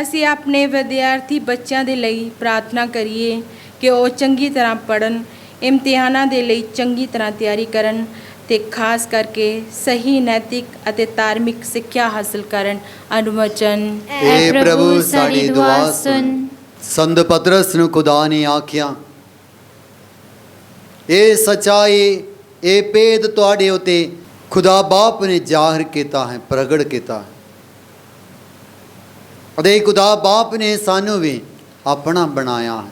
[SPEAKER 3] ਅਸੀਂ ਆਪਣੇ ਵਿਦਿਆਰਥੀ ਬੱਚਿਆਂ ਦੇ ਲਈ ਪ੍ਰਾਰਥਨਾ ਕਰੀਏ ਕਿ ਉਹ ਚੰਗੀ ਤਰ੍ਹਾਂ ਪੜ੍ਹਨ, ਇਮਤਿਹਾਨਾਂ ਦੇ ਲਈ ਚੰਗੀ ਤਰ੍ਹਾਂ ਤਿਆਰੀ ਕਰਨ ਤੇ ਖਾਸ ਕਰਕੇ ਸਹੀ ਨੈਤਿਕ ਅਤੇ ਧਾਰਮਿਕ ਸਿੱਖਿਆ ਹਾਸਲ ਕਰਨ ਅਨੁਵਚਨ।
[SPEAKER 1] ਏ ਪ੍ਰਭੂ ਸਾਡੀ ਦੁਆ ਸੁਣ। ਸੰਤ ਪਤਰਸ ਨੂੰ ਖੁਦਾ ਨੇ ਆਖਿਆ, ਇਹ ਸਚਾਈ, ਇਹ ਭੇਦ ਤੁਹਾਡੇ ਉਤੇ ਖੁਦਾ ਬਾਪ ਨੇ ਜ਼ਾਹਿਰ ਕੀਤਾ ਹੈ, ਪ੍ਰਗਟ ਕੀਤਾ ਹੈ। ਅਤੇ ਖੁਦਾ ਬਾਪ ਨੇ ਸਾਨੂੰ ਵੀ ਆਪਣਾ ਬਣਾਇਆ ਹੈ।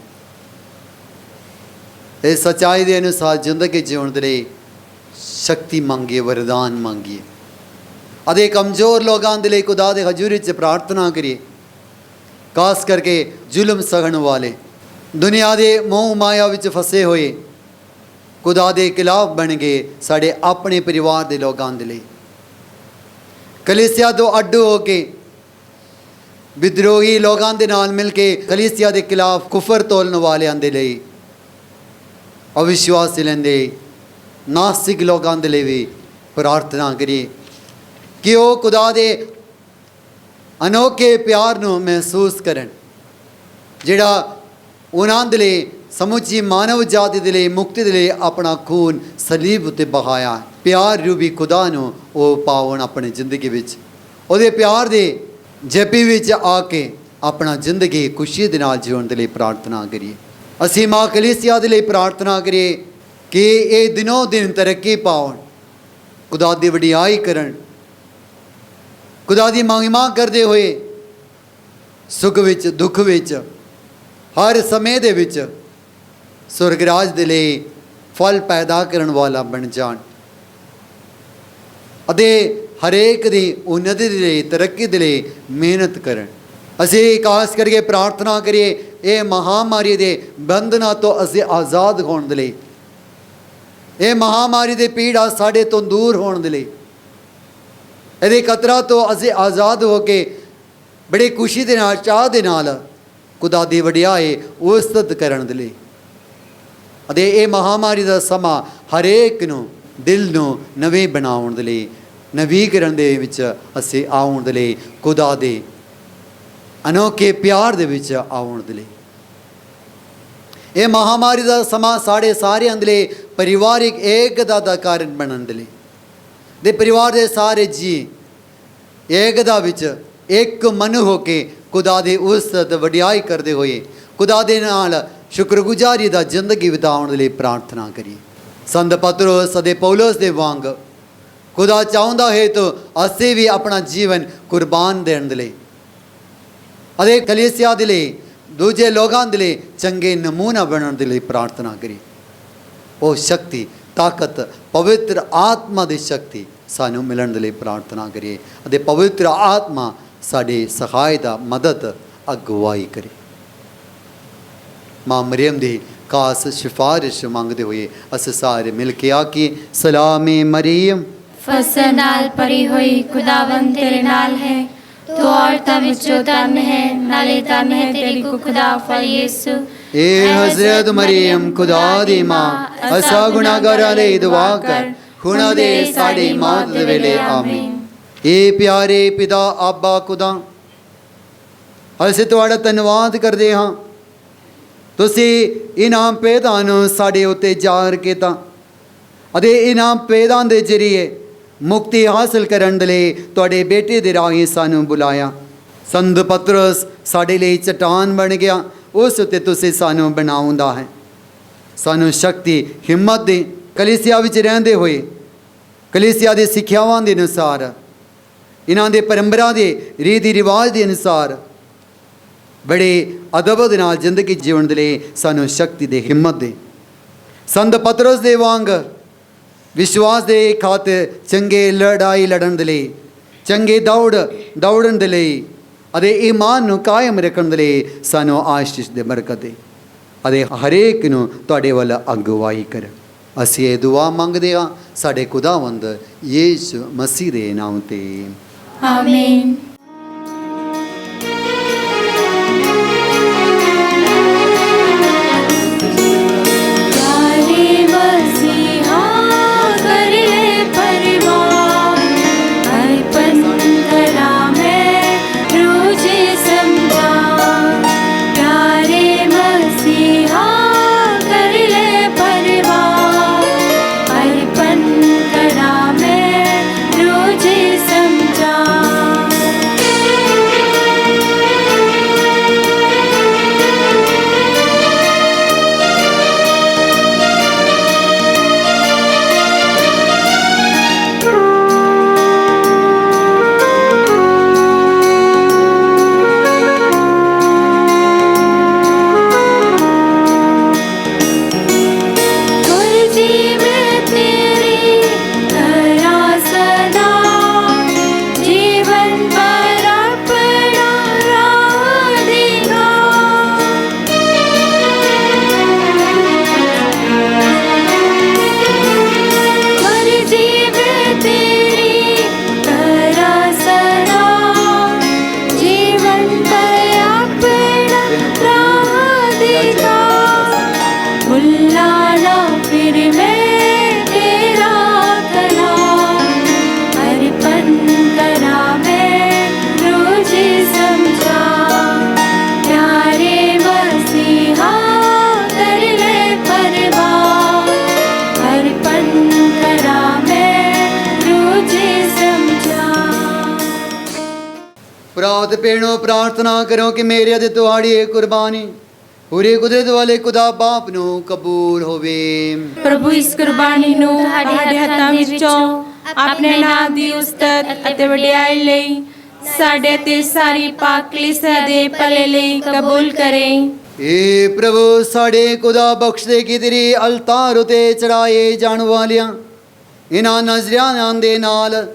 [SPEAKER 1] ਇਹ ਸਚਾਈ ਦੇ ਅਨੁਸਾਰ ਜ਼ਿੰਦਗੀ ਜਿਉਣ ਦੇ ਲਈ ਸ਼ਕਤੀ ਮੰਗੀਏ, ਵਰਦਾਨ ਮੰਗੀਏ। ਅਤੇ ਕਮਜ਼ੋਰ ਲੋਕਾਂ ਦੇ ਲਈ ਖੁਦਾ ਦੇ ਹਜ਼ੂਰੀ 'ਚ ਪ੍ਰਾਰਥਨਾ ਕਰੀਏ। ਖਾਸ ਕਰਕੇ ਜ਼ੁਲਮ ਸਹਣ ਵਾਲੇ, ਦੁਨੀਆ ਦੇ ਮੋਹ ਮਾਇਆ ਵਿੱਚ ਫਸੇ ਹੋਏ, ਖੁਦਾ ਦੇ ਖਿਲਾਫ ਬਣ ਗਏ ਸਾਡੇ ਆਪਣੇ ਪਰਿਵਾਰ ਦੇ ਲੋਕਾਂ ਦੇ ਲਈ। ਕਲੀਸਿਆ ਤੋਂ ਅੱਡ ਹੋ ਕੇ ਵਿਦਰੋਹੀ ਲੋਕਾਂ ਦੇ ਨਾਲ ਮਿਲ ਕੇ ਕਲੀਸਿਆ ਦੇ ਖਿਲਾਫ ਕੁਫਰ ਤੋਲਣ ਵਾਲਿਆਂ ਦੇ ਲਈ, ਅਵਿਸ਼ਵਾਸੀ ਲੈਂਦੇ ਨਾਸਤਿਕ ਲੋਕਾਂ ਦੇ ਲਈ ਵੀ ਪ੍ਰਾਰਥਨਾ ਕਰੀਏ ਕਿ ਉਹ ਖੁਦਾ ਦੇ ਅਨੋਖੇ ਪਿਆਰ ਨੂੰ ਮਹਿਸੂਸ ਕਰਨ, ਜਿਹੜਾ ਉਹਨਾਂ ਦੇ ਲਈ, ਸਮੁੱਚੀ ਮਾਨਵ ਜਾਤੀ ਦੇ ਲਈ ਮੁਕਤੀ ਦੇ ਲਈ ਆਪਣਾ ਖੂਨ ਸਲੀਬ ਉੱਤੇ ਬਹਾਇਆ। ਪਿਆਰ ਰੂਪੀ ਖੁਦਾ ਨੂੰ ਉਹ ਪਾਉਣ ਆਪਣੀ ਜ਼ਿੰਦਗੀ ਵਿੱਚ, ਉਹਦੇ ਪਿਆਰ ਦੇ ਜੱਪੀ ਵਿੱਚ ਆ ਕੇ ਆਪਣਾ ਜ਼ਿੰਦਗੀ ਖੁਸ਼ੀ ਦੇ ਨਾਲ ਜੀਉਣ ਦੇ ਲਈ ਪ੍ਰਾਰਥਨਾ ਕਰੀਏ। ਅਸੀਂ ਮਾਂ ਕਲੀਸਿਆ ਦੇ ਲਈ ਪ੍ਰਾਰਥਨਾ ਕਰੀਏ ਕਿ ਇਹ ਦਿਨੋਂ ਦਿਨ ਤਰੱਕੀ ਪਾਉਣ, ਖੁਦਾ ਦੀ ਵਡਿਆਈ ਕਰਨ, ਖੁਦਾ ਦੀ ਮਹਿਮਾ ਕਰਦੇ ਹੋਏ ਸੁੱਖ ਵਿੱਚ ਦੁੱਖ ਵਿੱਚ ਹਰ ਸਮੇਂ ਦੇ ਵਿੱਚ ਸੁਰਗ ਰਾਜ ਦੇ ਲਈ ਫਲ ਪੈਦਾ ਕਰਨ ਵਾਲਾ ਬਣ ਜਾਣ ਅਤੇ ਹਰੇਕ ਦੀ ਉન્નਤੀ ਦੇ ਲਈ, ਤਰੱਕੀ ਦੇ ਲਈ ਮਿਹਨਤ ਕਰਨ। ਅਸੀਂ ਖਾਸ ਕਰਕੇ ਪ੍ਰਾਰਥਨਾ ਕਰੀਏ ਇਹ ਮਹਾਮਾਰੀ ਦੇ ਬੰਧਨਾਂ ਤੋਂ ਅਸੀਂ ਆਜ਼ਾਦ ਹੋਣ ਦੇ ਲਈ, ਇਹ ਮਹਾਮਾਰੀ ਦੇ ਪੀੜਾ ਸਾਡੇ ਤੋਂ ਦੂਰ ਹੋਣ ਦੇ ਲਈ, ਇਹਦੇ ਖਤਰਾ ਤੋਂ ਅਸੀਂ ਆਜ਼ਾਦ ਹੋ ਕੇ ਬੜੀ ਖੁਸ਼ੀ ਦੇ ਨਾਲ, ਚਾਹ ਦੇ ਨਾਲ ਖੁਦਾ ਦੀ ਵਡਿਆਈ ਉਸਤਤ ਕਰਨ ਦੇ ਲਈ। ਅਤੇ ਇਹ ਮਹਾਮਾਰੀ ਦਾ ਸਮਾਂ ਹਰੇਕ ਨੂੰ, ਦਿਲ ਨੂੰ ਨਵੇਂ ਬਣਾਉਣ ਦੇ ਲਈ, ਨਵੀਕਰਨ ਦੇ ਵਿੱਚ ਅਸੀਂ ਆਉਣ ਦੇ ਲਈ, ਖੁਦਾ ਦੇ ਅਨੋਖੇ ਪਿਆਰ ਦੇ ਵਿੱਚ ਆਉਣ ਦੇ ਲਈ। ਇਹ ਮਹਾਮਾਰੀ ਦਾ ਸਮਾਂ ਸਾਡੇ ਸਾਰਿਆਂ ਦੇ ਲਈ ਪਰਿਵਾਰਿਕ ਏਕਤਾ ਦਾ ਕਾਰਨ ਬਣਨ ਦੇ ਲਈ, ਦੇ ਪਰਿਵਾਰ ਦੇ ਸਾਰੇ ਜੀ ਏਕਤਾ ਵਿੱਚ ਇੱਕ ਮਨ ਹੋ ਕੇ ਖੁਦਾ ਦੀ ਉਸਤਤ ਵਡਿਆਈ ਕਰਦੇ ਹੋਏ ਖੁਦਾ ਦੇ ਨਾਲ ਸ਼ੁਕਰਗੁਜ਼ਾਰੀ ਦਾ ਜ਼ਿੰਦਗੀ ਬਿਤਾਉਣ ਦੇ ਲਈ ਪ੍ਰਾਰਥਨਾ ਕਰੀਏ। ਸੰਤ ਪਤਰਸ ਅਤੇ ਪੌਲਸ ਦੇ ਵਾਂਗ ਖੁਦਾ ਚਾਹੁੰਦਾ ਹੈ ਤਾਂ ਅਸੀਂ ਵੀ ਆਪਣਾ ਜੀਵਨ ਕੁਰਬਾਨ ਦੇਣ ਦੇ ਲਈ ਅਤੇ ਕਲੀਸਿਆ ਦੇ ਲਈ, ਦੂਜੇ ਲੋਕਾਂ ਦੇ ਲਈ ਚੰਗੇ ਨਮੂਨਾ ਬਣਨ ਦੇ ਲਈ ਪ੍ਰਾਰਥਨਾ ਕਰੀਏ। ਉਹ ਸ਼ਕਤੀ, ਤਾਕਤ, ਪਵਿੱਤਰ ਆਤਮਾ ਦੀ ਸ਼ਕਤੀ ਸਾਨੂੰ ਮਿਲਣ ਦੇ ਲਈ ਪ੍ਰਾਰਥਨਾ ਕਰੀਏ ਅਤੇ ਪਵਿੱਤਰ ਆਤਮਾ ਸਾਡੀ ਸਹਾਇਤਾ, ਮਦਦ, ਅਗਵਾਈ ਕਰੇ। ਮਾਂ ਮਰੀਮ ਦੀ ਖਾਸ ਸਿਫਾਰਿਸ਼ ਮੰਗਦੇ ਹੋਏ ਅਸੀਂ ਸਾਰੇ ਮਿਲ ਕੇ ਆਖੀਏ, ਸਲਾਮੇ ਮਰੀਮ,
[SPEAKER 2] ਫਸਲ ਨਾਲ ਭਰੀ ਹੋਈ ਖੁਦਾਵੰਦ ਤੇਰੇ ਨਾਲ ਹੈ, ਤੂੰ ਔਰਤਾਂ ਵਿੱਚੋਂ ਧਨ ਹੈ, ਨਾਲੇ ਧਨ ਹੈ ਤੇਰੀ ਕੁੱਖ ਦਾ ਫਲ ਯਿਸੂ।
[SPEAKER 1] ਏ ਹਜ਼ਰਤ ਮਰੀਮ ਖੁਦਾ ਦੀ ਮਾਂ, ਅਸਾਂ ਗੁਨਾਹਗਾਰਾਂ ਲਈ ਦੁਆ ਕਰ, ਹੁਣ ਦੇ ਸਾਡੀ ਮੌਤ ਦੇ ਵੇਲੇ ਆਮੀਨ। ਏ ਪਿਆਰੇ ਪਿਤਾ ਆਬਾ ਖੁਦਾ, ਅਸੀਂ ਤੁਹਾਡਾ ਧੰਨਵਾਦ ਕਰਦੇ ਹਾਂ, ਤੁਸੀਂ ਇਨਾਮ ਭੇਦਾਂ ਨੂੰ ਸਾਡੇ ਉੱਤੇ ਜ਼ਾਹਿਰ ਕੀਤਾ ਅਤੇ ਇਨਾਮ ਭੇਦਾਂ ਦੇ ਜ਼ਰੀਏ ਮੁਕਤੀ ਹਾਸਲ ਕਰਨ ਦੇ ਲਈ ਤੁਹਾਡੇ ਬੇਟੇ ਦੇ ਰਾਹੀਂ ਸਾਨੂੰ ਬੁਲਾਇਆ। ਸੰਤ ਪਤਰਸ ਸਾਡੇ ਲਈ ਚਟਾਨ ਬਣ ਗਿਆ, ਉਸ ਉੱਤੇ ਤੁਸੀਂ ਸਾਨੂੰ ਬਣਾਉਂਦਾ ਹੈ। ਸਾਨੂੰ ਸ਼ਕਤੀ, ਹਿੰਮਤ ਦੇ, ਕਲੀਸਿਆ ਵਿੱਚ ਰਹਿੰਦੇ ਹੋਏ ਕਲੀਸਿਆ ਦੇ ਸਿੱਖਿਆਵਾਂ ਦੇ ਅਨੁਸਾਰ, ਇਹਨਾਂ ਦੇ ਪਰੰਪਰਾ ਦੇ ਰੀਤੀ ਰਿਵਾਜ ਦੇ ਅਨੁਸਾਰ ਬੜੇ ਅਦਬ ਦੇ ਨਾਲ ਜ਼ਿੰਦਗੀ ਜੀਵਨ ਦੇ ਲਈ ਸਾਨੂੰ ਸ਼ਕਤੀ ਦੇ, ਹਿੰਮਤ ਦੇ। ਸੰਤ ਪਤਰਸ ਦੇ ਵਾਂਗ ਵਿਸ਼ਵਾਸ ਦੇ ਖਾਤਰ ਚੰਗੇ ਲੜਾਈ ਲੜਨ ਦੇ ਲਈ, ਚੰਗੇ ਦੌੜਨ ਦੇ ਲਈ ਅਤੇ ਈਮਾਨ ਨੂੰ ਕਾਇਮ ਰੱਖਣ ਦੇ ਲਈ ਸਾਨੂੰ ਆਸ਼ੀਸ਼ ਦੇ ਬਰਕਤ ਦੇ ਅਤੇ ਹਰੇਕ ਨੂੰ ਤੁਹਾਡੇ ਵੱਲ ਅਗਵਾਈ ਕਰ। ਅਸੀਂ ਇਹ ਦੁਆ ਮੰਗਦੇ ਹਾਂ ਸਾਡੇ ਖੁਦਾਵੰਦ ਯਿਸੂ ਮਸੀਹ ਦੇ ਨਾਮ ਤੇ,
[SPEAKER 2] ਆਮੀਨ।
[SPEAKER 3] कर
[SPEAKER 1] दावत पेड़ों प्रार्थना करो कि मेरे अते तुहाड़ी ये कुर्बानी पूरी कुदरत वाले खुदा बाप ਨੂੰ ਕਬੂਲ ਹੋਵੇ।
[SPEAKER 3] ਪ੍ਰਭੂ ਇਸ ਕੁਰਬਾਨੀ ਨੂੰ ਤੁਹਾਡੇ ਹੱਥਾਂ ਵਿੱਚੋਂ ਆਪਣੇ ਨਾਮ ਦੀ ਉਸਤਤ ਅਤੇ ਵਡਿਆਈ ਲਈ ਸਾਡੇ ਤੇ ਸਾਰੀ ਪਾਕ ਕਲੀਸਿਆ ਦੇ ਭਲੇ ਲਈ ਕਬੂਲ ਕਰੇ।
[SPEAKER 1] ਏ ਪ੍ਰਭੂ ਸਾਡੇ ਖੁਦਾ ਬਖਸ਼ ਦੇ ਕਿ ਤੇਰੀ ਅਲਤਾਰ ਉਤੇ ਚੜਾਏ ਜਾਣ ਵਾਲਿਆਂ ਇਹਨਾਂ ਨਜ਼ਰਿਆਂ ਦੇ ਨਾਲ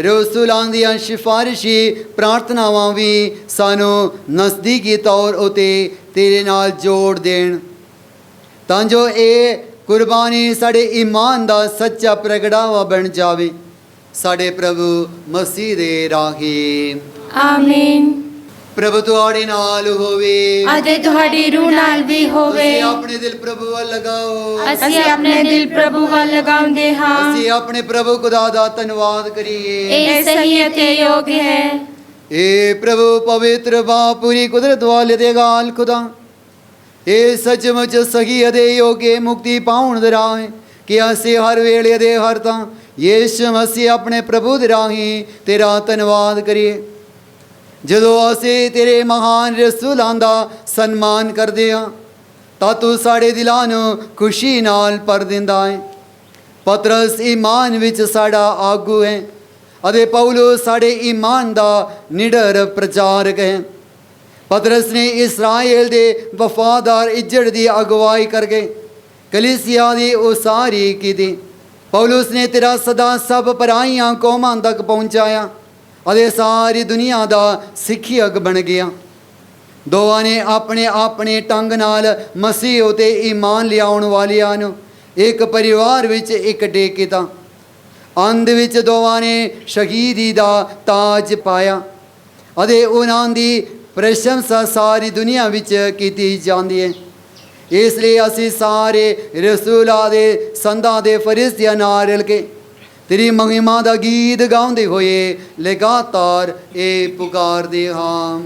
[SPEAKER 1] ਰਸੂਲਾਂ ਦੀਆਂ ਸਿਫਾਰਿਸ਼ੀ ਪ੍ਰਾਰਥਨਾਵਾਂ ਵੀ ਸਾਨੂੰ ਨਜ਼ਦੀਕੀ ਤੌਰ ਉਤੇ ਤੇਰੇ ਨਾਲ ਜੋੜ ਦੇਣ ਤਾਂ ਜੋ ਇਹ ਕੁਰਬਾਨੀ ਸਾਡੇ ਈਮਾਨ ਦਾ ਸੱਚਾ ਪ੍ਰਗਟਾਵਾ ਬਣ ਜਾਵੇ ਸਾਡੇ ਪ੍ਰਭੂ ਮਸੀਹ ਦੇ ਰਾਹੀਂ।
[SPEAKER 3] ਆਮੀਨ।
[SPEAKER 1] ਪ੍ਰਭੂ ਤੁਹਾਡੇ ਨਾਲ ਹੋਵੇ
[SPEAKER 3] ਅਤੇ ਤੁਹਾਡੀ ਰੂਹ ਨਾਲ ਵੀ ਹੋਵੇ।
[SPEAKER 1] ਤੁਸੀਂ ਆਪਣੇ ਦਿਲ ਪ੍ਰਭੂ ਵੱਲ ਲਗਾਓ।
[SPEAKER 3] ਅਸੀਂ ਆਪਣੇ ਦਿਲ ਪ੍ਰਭੂ ਵੱਲ ਲਗਾਉਂਦੇ ਹਾਂ।
[SPEAKER 1] ਅਸੀਂ ਆਪਣੇ ਪ੍ਰਭੂ ਖੁਦਾ ਦਾ ਧੰਨਵਾਦ ਕਰੀਏ।
[SPEAKER 3] ਇਹ ਸਹੀ ਅਤੇ ਯੋਗ ਹੈ।
[SPEAKER 1] ਏ ਪ੍ਰਭੂ ਪਵਿੱਤਰ ਬਾ ਪੂਰੀ ਕੁਦਰਤ ਵਾਲੇ ਦੇ ਗਾਲ ਖੁਦਾ ਇਹ ਸੱਚਮੁੱਚ ਸਹੀ ਅਤੇ ਯੋਗੇ ਮੁਕਤੀ ਪਾਉਣ ਦੇ ਰਾਹ ਹੈ ਕਿ ਅਸੀਂ ਹਰ ਵੇਲੇ ਦੇ ਹਰ ਤਾਂ ਯਿਸੂ ਮਸੀਹ ਆਪਣੇ ਪ੍ਰਭੂ ਦੇ ਰਾਹੀਂ ਤੇਰਾ ਧੰਨਵਾਦ ਕਰੀਏ। ਜਦੋਂ ਅਸੀਂ ਤੇਰੇ ਮਹਾਨ ਰਸੂਲਾਂ ਦਾ ਸਨਮਾਨ ਕਰਦੇ ਹਾਂ ਤਾਂ ਤੂੰ ਸਾਡੇ ਦਿਲਾਂ ਨੂੰ ਖੁਸ਼ੀ ਨਾਲ ਭਰ ਦਿੰਦਾ ਹੈ। ਪਤਰਸ ਈਮਾਨ ਵਿੱਚ ਸਾਡਾ ਆਗੂ ਹੈ ਅਤੇ ਪੌਲਸ ਸਾਡੇ ਈਮਾਨ ਦਾ ਨਿਡਰ ਪ੍ਰਚਾਰਕ ਹੈ। ਪਤਰਸ ਨੇ ਇਸਰਾਏਲ ਦੇ ਵਫਾਦਾਰ ਇੱਜੜ ਦੀ ਅਗਵਾਈ ਕਰਕੇ ਕਲੀਸਿਆ ਦੀ ਉਸਾਰੀ ਕੀਤੀ। ਪੌਲਸ ਨੇ ਤੇਰਾ ਸਦਾ ਸਭ ਪਰਾਈਆਂ ਕੌਮਾਂ ਤੱਕ ਪਹੁੰਚਾਇਆ ਅਤੇ ਸਾਰੀ ਦੁਨੀਆ ਦਾ ਸਿੱਖਿਅਕ ਬਣ ਗਿਆ। ਦੋਵਾਂ ਨੇ ਆਪਣੇ ਆਪਣੇ ਢੰਗ ਨਾਲ ਮਸੀਹ ਉਤੇ ਈਮਾਨ ਲਿਆਉਣ ਵਾਲਿਆਂ ਨੂੰ ਇੱਕ ਪਰਿਵਾਰ ਵਿੱਚ ਇਕੱਠੇ ਕੀਤਾ। ਅੰਤ ਵਿੱਚ ਦੋਵਾਂ ਨੇ ਸ਼ਹੀਦੀ ਦਾ ਤਾਜ ਪਾਇਆ ਅਤੇ ਉਹਨਾਂ ਦੀ ਪ੍ਰਸ਼ੰਸਾ ਸਾਰੀ ਦੁਨੀਆ ਵਿੱਚ ਕੀਤੀ ਜਾਂਦੀ ਹੈ। ਇਸ ਲਈ ਅਸੀਂ ਸਾਰੇ ਰਸੂਲਾਂ ਦੇ ਸੰਤਾਂ ਦੇ ਫਰਿਸ਼ਤਿਆਂ ਨਾਲ ਰਲ ਕੇ ਤੇਰੀ ਮਹਿਮਾ ਦਾ ਗੀਤ ਗਾਉਂਦੇ ਹੋਏ ਲਗਾਤਾਰ ਇਹ ਪੁਕਾਰਦੇ ਹਾਂ।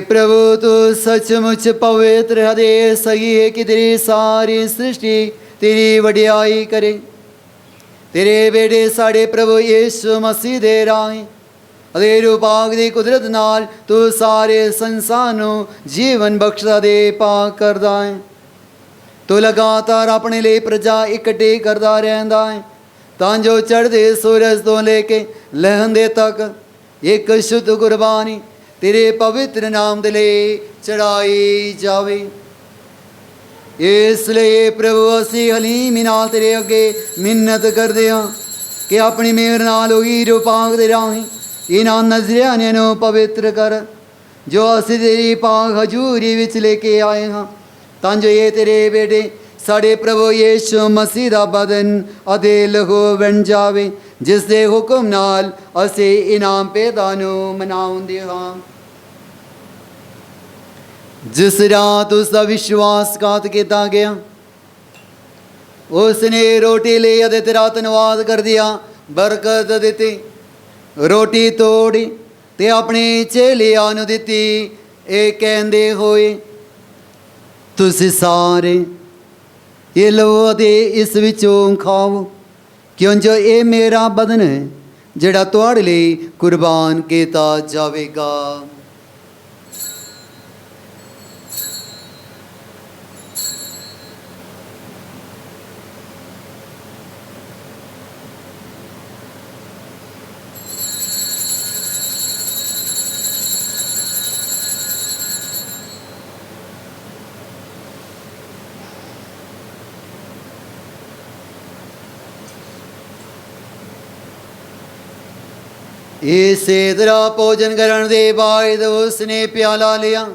[SPEAKER 1] प्रभु तू सचमुच पवित्र हदे सही है कि तेरी सारी सृष्टि तेरी वडियाई करे। तेरे बेटे साढ़े प्रभु यीशु मसीह दे राही अदे रूपाग दी कुदरत नाल तू सारे संसार नू जीवन बख्शदा दे पाक करदा है। तू लगातार अपने लिए प्रजा इकट्ठी करदा रहंदा है तां जो चढ़दे सूरज तो लेके लहंदे तक एक शुद्ध कुर्बानी तेरे पवित्र नाम दे लिए चढ़ाई जावे। इसलिए प्रभु असी हलीमी नाल तेरे अगे मिन्नत करदे हां कि अपनी मेहर नाल होई रूपांग दे राही इन्हां नज़रियां नूं पवित्र कर जो असी तेरी पाक हजूरी विच लेके आए हां ਤਾਂ ਜੋ ਇਹ ਤੇਰੇ ਬੇਟੇ ਸਾਡੇ ਪ੍ਰਭੂ ਯੀਸ਼ੂ ਮਸੀਹ ਦਾ ਬਦਨ ਅਤੇ ਲਹੂ ਬਣ ਜਾਵੇ, ਜਿਸ ਦੇ ਹੁਕਮ ਨਾਲ ਅਸੀਂ ਇਨਾਮ ਪੈਦਾ ਨੂੰ ਮਨਾਉਂਦੇ ਹਾਂ। ਜਿਸ ਰਾਤ ਉਸ ਦਾ ਵਿਸ਼ਵਾਸਘਾਤ ਕੀਤਾ ਗਿਆ, ਉਸ ਨੇ ਰੋਟੀ ਲਈ ਅਤੇ ਤੇਰਾ ਧੰਨਵਾਦ ਕਰਦਿਆਂ ਬਰਕਤ ਦਿੱਤੀ, ਰੋਟੀ ਤੋੜੀ ਤੇ ਆਪਣੇ ਚੇਲਿਆਂ ਨੂੰ ਦਿੱਤੀ, ਇਹ ਕਹਿੰਦੇ ਹੋਏ, ਤੁਸੀਂ ਸਾਰੇ ਇਹ ਲਓ ਅਤੇ ਇਸ ਵਿੱਚੋਂ ਖਾਓ, ਕਿਉਂ ਜੋ ਇਹ ਮੇਰਾ ਬਦਨ ਹੈ ਜਿਹੜਾ ਤੁਹਾਡੇ ਲਈ ਕੁਰਬਾਨ ਕੀਤਾ ਜਾਵੇਗਾ। ਇਸੇ ਤਰ੍ਹਾਂ ਭੋਜਨ ਕਰਨ ਦੇ ਬਾਅਦ ਉਸਨੇ ਪਿਆਲਾ ਲਿਆ,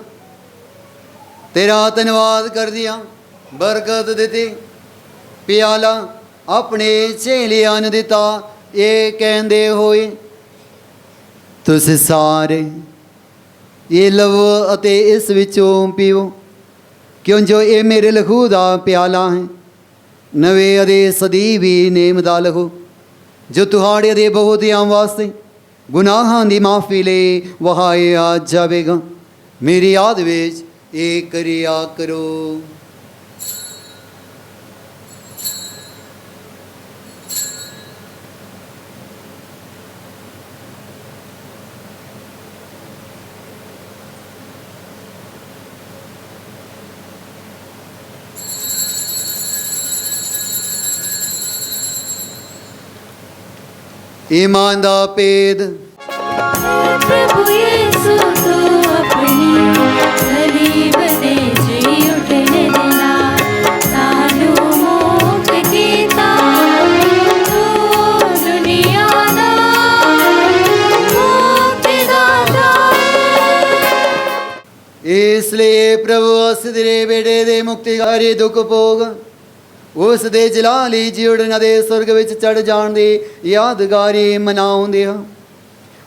[SPEAKER 1] ਤੇਰਾ ਧੰਨਵਾਦ ਕਰਦਿਆਂ ਬਰਕਤ ਦਿੱਤੀ, ਪਿਆਲਾ ਆਪਣੇ ਚੇਲਿਆਂ ਨੂੰ ਦਿੱਤਾ, ਇਹ ਕਹਿੰਦੇ ਹੋਏ, ਤੁਸੀਂ ਸਾਰੇ ਇਹ ਲਵੋ ਅਤੇ ਇਸ ਵਿੱਚੋਂ ਪੀਓ, ਕਿਉਂ ਜੋ ਇਹ ਮੇਰੇ ਲਹੂ ਦਾ ਪਿਆਲਾ ਹੈ, ਨਵੇਂ ਅਤੇ ਸਦੀਵੀ ਨੇਮ ਦਾ ਲਹੂ, ਜੋ ਤੁਹਾਡੇ ਅਤੇ ਬਹੁਤਿਆਂ ਵਾਸਤੇ ਗੁਨਾਹਾਂ ਦੀ ਮਾਫੀ ਲਈ ਵਹਾਇਆ ਜਾਵੇਗਾ। ਮੇਰੀ ਯਾਦ ਵਿੱਚ ਇਹ ਕਰਿਆ ਕਰੋ। ईमान दा पेद।
[SPEAKER 3] प्रभु यीशु तू अपनी सलीब ते जी उठने देना, सानू मुक्त कीता तू दुनिया दा मुक्तिदाता।
[SPEAKER 1] इसलिए प्रभु अस तेरे बेटे दे मुक्तिकारी दुख भोग ਉਸ ਦੇ ਜਲਾਲੀ ਜਿਉੜਨ ਦੇ ਸੁਰਗ ਵਿੱਚ ਚੜ ਜਾਣ ਦੀ ਯਾਦਗਾਰੀ ਮਨਾਉਂਦੇ ਹਾਂ,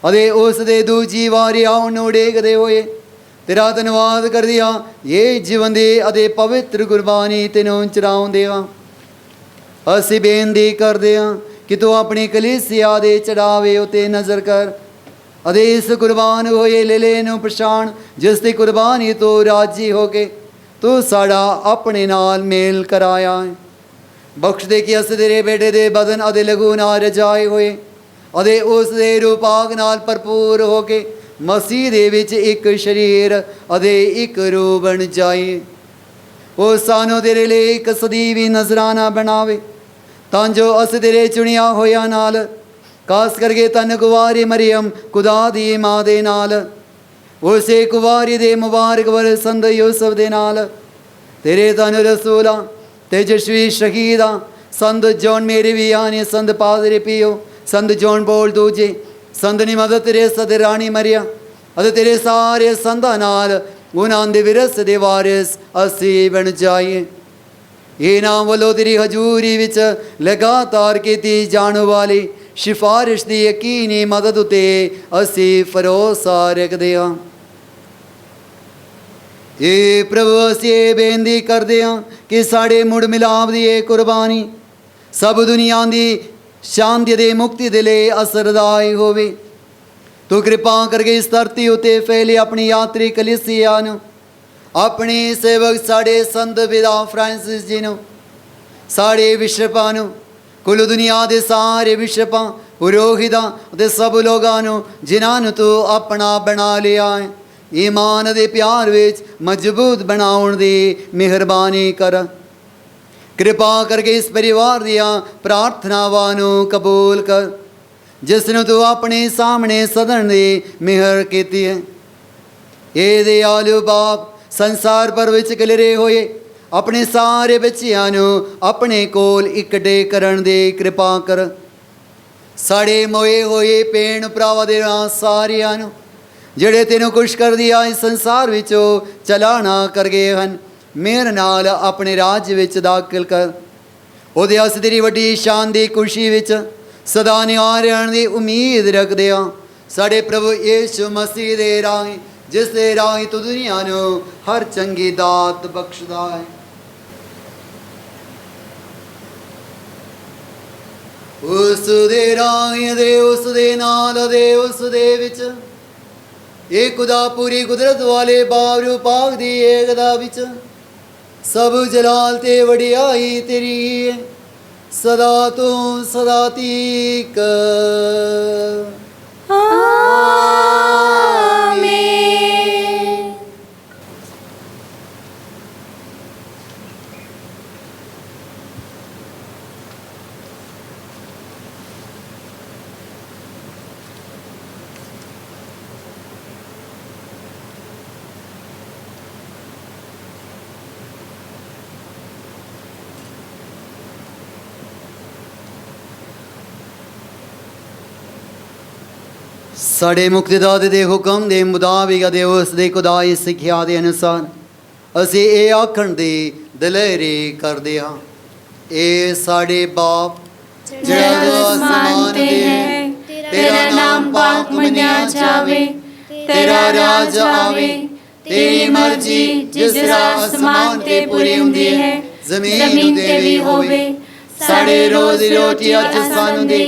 [SPEAKER 1] ਅਤੇ ਉਸ ਦੇ ਦੂਜੀ ਵਾਰੀ ਆਉਣ ਨੂੰ ਉਡੀਕਦੇ ਹੋਏ ਤੇਰਾ ਧੰਨਵਾਦ ਕਰਦੇ ਹਾਂ। ਇਹ ਜੀਵਨ ਦੀ ਅਤੇ ਪਵਿੱਤਰ ਕੁਰਬਾਨੀ ਤੈਨੂੰ ਚੜਾਉਂਦੇ ਹਾਂ। ਅਸੀਂ ਬੇਨਤੀ ਕਰਦੇ ਹਾਂ ਕਿ ਤੂੰ ਆਪਣੀ ਕਲੀਸਿਆ ਦੇ ਚੜਾਵੇ ਉਤੇ ਨਜ਼ਰ ਕਰ, ਅਤੇ ਇਸ ਕੁਰਬਾਨ ਹੋਏ ਲੇਲੇ ਨੂੰ ਪਛਾਣ, ਜਿਸ ਦੀ ਕੁਰਬਾਨੀ ਤੋਂ ਰਾਜੀ ਹੋ ਕੇ ਤੂੰ ਸਾਡਾ ਆਪਣੇ ਨਾਲ ਮੇਲ ਕਰਾਇਆ ਹੈ। ਬਖਸ਼ ਦੇ ਕਿ ਅਸੀਂ ਤੇਰੇ ਬੇਟੇ ਦੇ ਬਦਨ ਅਤੇ ਲਹੂ ਨਾਲ ਰਜਾਏ ਹੋਏ ਅਤੇ ਉਸ ਦੇ ਰੂਪਾਗ ਨਾਲ ਭਰਪੂਰ ਹੋ ਕੇ ਮਸੀਹ ਦੇ ਵਿੱਚ ਇੱਕ ਸਰੀਰ ਅਤੇ ਇੱਕ ਰੂਹ ਬਣ ਜਾਈਏ। ਉਹ ਸਾਨੂੰ ਤੇਰੇ ਲਈ ਇੱਕ ਸਦੀਵੀ ਨਜ਼ਰਾਨਾ ਬਣਾਵੇ, ਤਾਂ ਜੋ ਅਸੀਂ ਤੇਰੇ ਚੁਣਿਆ ਹੋਇਆਂ ਨਾਲ, ਖਾਸ ਕਰਕੇ ਧੰਨ ਕੁਵਾਰੀ ਮਰੀਅਮ ਖੁਦਾ ਦੀ ਮਾਂ ਦੇ ਨਾਲ, ਉਸੇ ਕੁਵਾਰੀ ਦੇ ਮੁਬਾਰਕ ਵਰ ਸੰਤ ਯੂਸਫ ਦੇ ਨਾਲ, ਤੇਰੇ ਧੰਨ ਰਸੂਲਾਂ तेजस्वी शहीदा संत जॉन मेरे वियाने, संत पादरे पियो, संत जॉन बोल दूजे, संत निमद तेरे सद रानी मरिया ਅਤੇ तेरे सारे संतां नाल उन्हां दे विरस दे वारिस असी बन जाइए। इन्हां वल्लों तेरी हजूरी विच लगातार कीती जाण वाली सिफारिश दी यकीनी मदद उते असी भरोसा रखदे हां। ਇਹ ਪ੍ਰਭੂ ਅਸੀਂ ਇਹ ਬੇਨਤੀ ਕਰਦੇ ਹਾਂ ਕਿ ਸਾਡੇ ਮੁੜ ਮਿਲਾਪ ਦੀ ਇਹ ਕੁਰਬਾਨੀ ਸਭ ਦੁਨੀਆ ਦੀ ਸ਼ਾਂਤੀ ਦੇ ਮੁਕਤੀ ਦੇ ਲਈ ਅਸਰਦਾਈ ਹੋਵੇ। ਤੂੰ ਕਿਰਪਾ ਕਰਕੇ ਇਸ ਧਰਤੀ ਉਤੇ ਫੈਲੀ ਆਪਣੀ ਯਾਤਰੀ ਕਲੀਸਿਆ ਨੂੰ, ਆਪਣੇ ਸੇਵਕ ਸਾਡੇ ਸੰਤ ਪਿਤਾ ਫਰਾਂਸਿਸ ਜੀ ਨੂੰ, ਸਾਡੇ ਬਿਸ਼ਪਾਂ ਨੂੰ, ਕੁੱਲ ਦੁਨੀਆ ਦੇ ਸਾਰੇ ਬਿਸ਼ਪਾਂ, ਪੁਰੋਹਿਤਾਂ ਅਤੇ ਸਭ ਲੋਕਾਂ ਨੂੰ ਜਿਨ੍ਹਾਂ ਨੂੰ ਤੂੰ ਆਪਣਾ ਬਣਾ ਲਿਆ ਹੈ, ਈਮਾਨ ਦੇ ਪਿਆਰ ਵਿੱਚ ਮਜ਼ਬੂਤ ਬਣਾਉਣ ਦੀ ਮਿਹਰਬਾਨੀ ਕਰ। ਕਿਰਪਾ ਕਰਕੇ ਇਸ ਪਰਿਵਾਰ ਦੀਆਂ ਪ੍ਰਾਰਥਨਾਵਾਂ ਨੂੰ ਕਬੂਲ ਕਰ, ਜਿਸ ਨੂੰ ਤੂੰ ਆਪਣੇ ਸਾਹਮਣੇ ਸਦਨ ਦੀ ਮਿਹਰ ਕੀਤੀ ਹੈ। ਇਹ ਦਿਆਲੂ ਬਾਪ ਸੰਸਾਰ ਭਰ ਵਿੱਚ ਖਿਲਰੇ ਹੋਏ ਆਪਣੇ ਸਾਰੇ ਬੱਚਿਆਂ ਨੂੰ ਆਪਣੇ ਕੋਲ ਇਕੱਠੇ ਕਰਨ ਦੀ ਕਿਰਪਾ ਕਰ। ਸਾਡੇ ਮੋਏ ਹੋਏ ਭੈਣ ਭਰਾਵਾਂ ਦੇ ਸਾਰਿਆਂ ਨੂੰ ਜਿਹੜੇ ਤੈਨੂੰ ਖੁਸ਼ ਕਰਦੀ ਆ ਇਸ ਸੰਸਾਰ ਵਿੱਚੋਂ ਚਲਾਣਾ ਕਰ ਗਏ ਹਨ, मेहर नाल अपने राज विच दाखिल कर। ਉਹਦੇ ਅਸ ਤੇਰੀ ਵੱਡੀ ਸ਼ਾਨ ਦੀ ਖੁਸ਼ੀ ਵਿੱਚ ਸਦਾ ਨਿਹਾਲ ਰਹਿਣ ਦੀ ਉਮੀਦ ਰੱਖਦੇ ਹਾਂ ਸਾਡੇ ਪ੍ਰਭੂ ਯਿਸੂ ਮਸੀਹ ਦੇ ਰਾਹੀਂ, ਜਿਸ ਦੇ ਰਾਹੀਂ ਤੂੰ ਦੁਨੀਆ ਨੂੰ ਹਰ ਚੰਗੀ ਦਾਤ ਬਖਸ਼ਦਾ ਹੈ। ਉਸ ਦੇ ਰਾਹੀਂ ਦੇ, ਉਸ ਦੇ ਨਾਲ ਦੇ, ਉਸ ਦੇ ਵਿੱਚ ਇਹ ਖੁਦਾ ਪੂਰੀ ਕੁਦਰਤ ਵਾਲੇ ਬਾਵਰੂ ਪਾਕ ਦੀ ਏਕਤਾ ਵਿੱਚ सब जलाल ते वडियाई तेरी सदा तो सदा तीक।
[SPEAKER 3] आमीन।
[SPEAKER 1] ਸਾਡੇ ਮੁਕਤੀਦਾਤਾ ਦੇ ਹੁਕਮ ਦੇ ਮੁਤਾਬਿਕ ਅਤੇ ਉਸ ਦੇ ਖੁਦਾਈ ਸਿੱਖਿਆ ਦੇ ਅਨੁਸਾਰ ਅਸੀਂ ਇਹ ਆਖਣ ਦੀ ਦਲੇਰੀ ਕਰਦੇ ਹਾਂ, ਇਹ ਸਾਡੇ ਬਾਪ
[SPEAKER 3] ਜਿਹੜਾ ਤੂੰ ਅਸਮਾਨ ਤੇ ਹੈ, ਤੇਰਾ ਨਾਮ ਪਾਕ ਮੰਨਿਆ ਜਾਵੇ, ਤੇਰਾ ਰਾਜ ਆਵੇ, ਤੇਰੀ ਮਰਜ਼ੀ ਜਿਸ ਤਰ੍ਹਾਂ ਅਸਮਾਨ ਤੇ ਪੂਰੀ ਹੁੰਦੀ ਹੈ ਜ਼ਮੀਨ ਤੇ ਵੀ ਹੋਵੇ। ਸਾਡੇ ਰੋਜ਼ ਦੀ ਰੋਟੀ ਅੱਜ ਸਾਨੂੰ ਦੇ,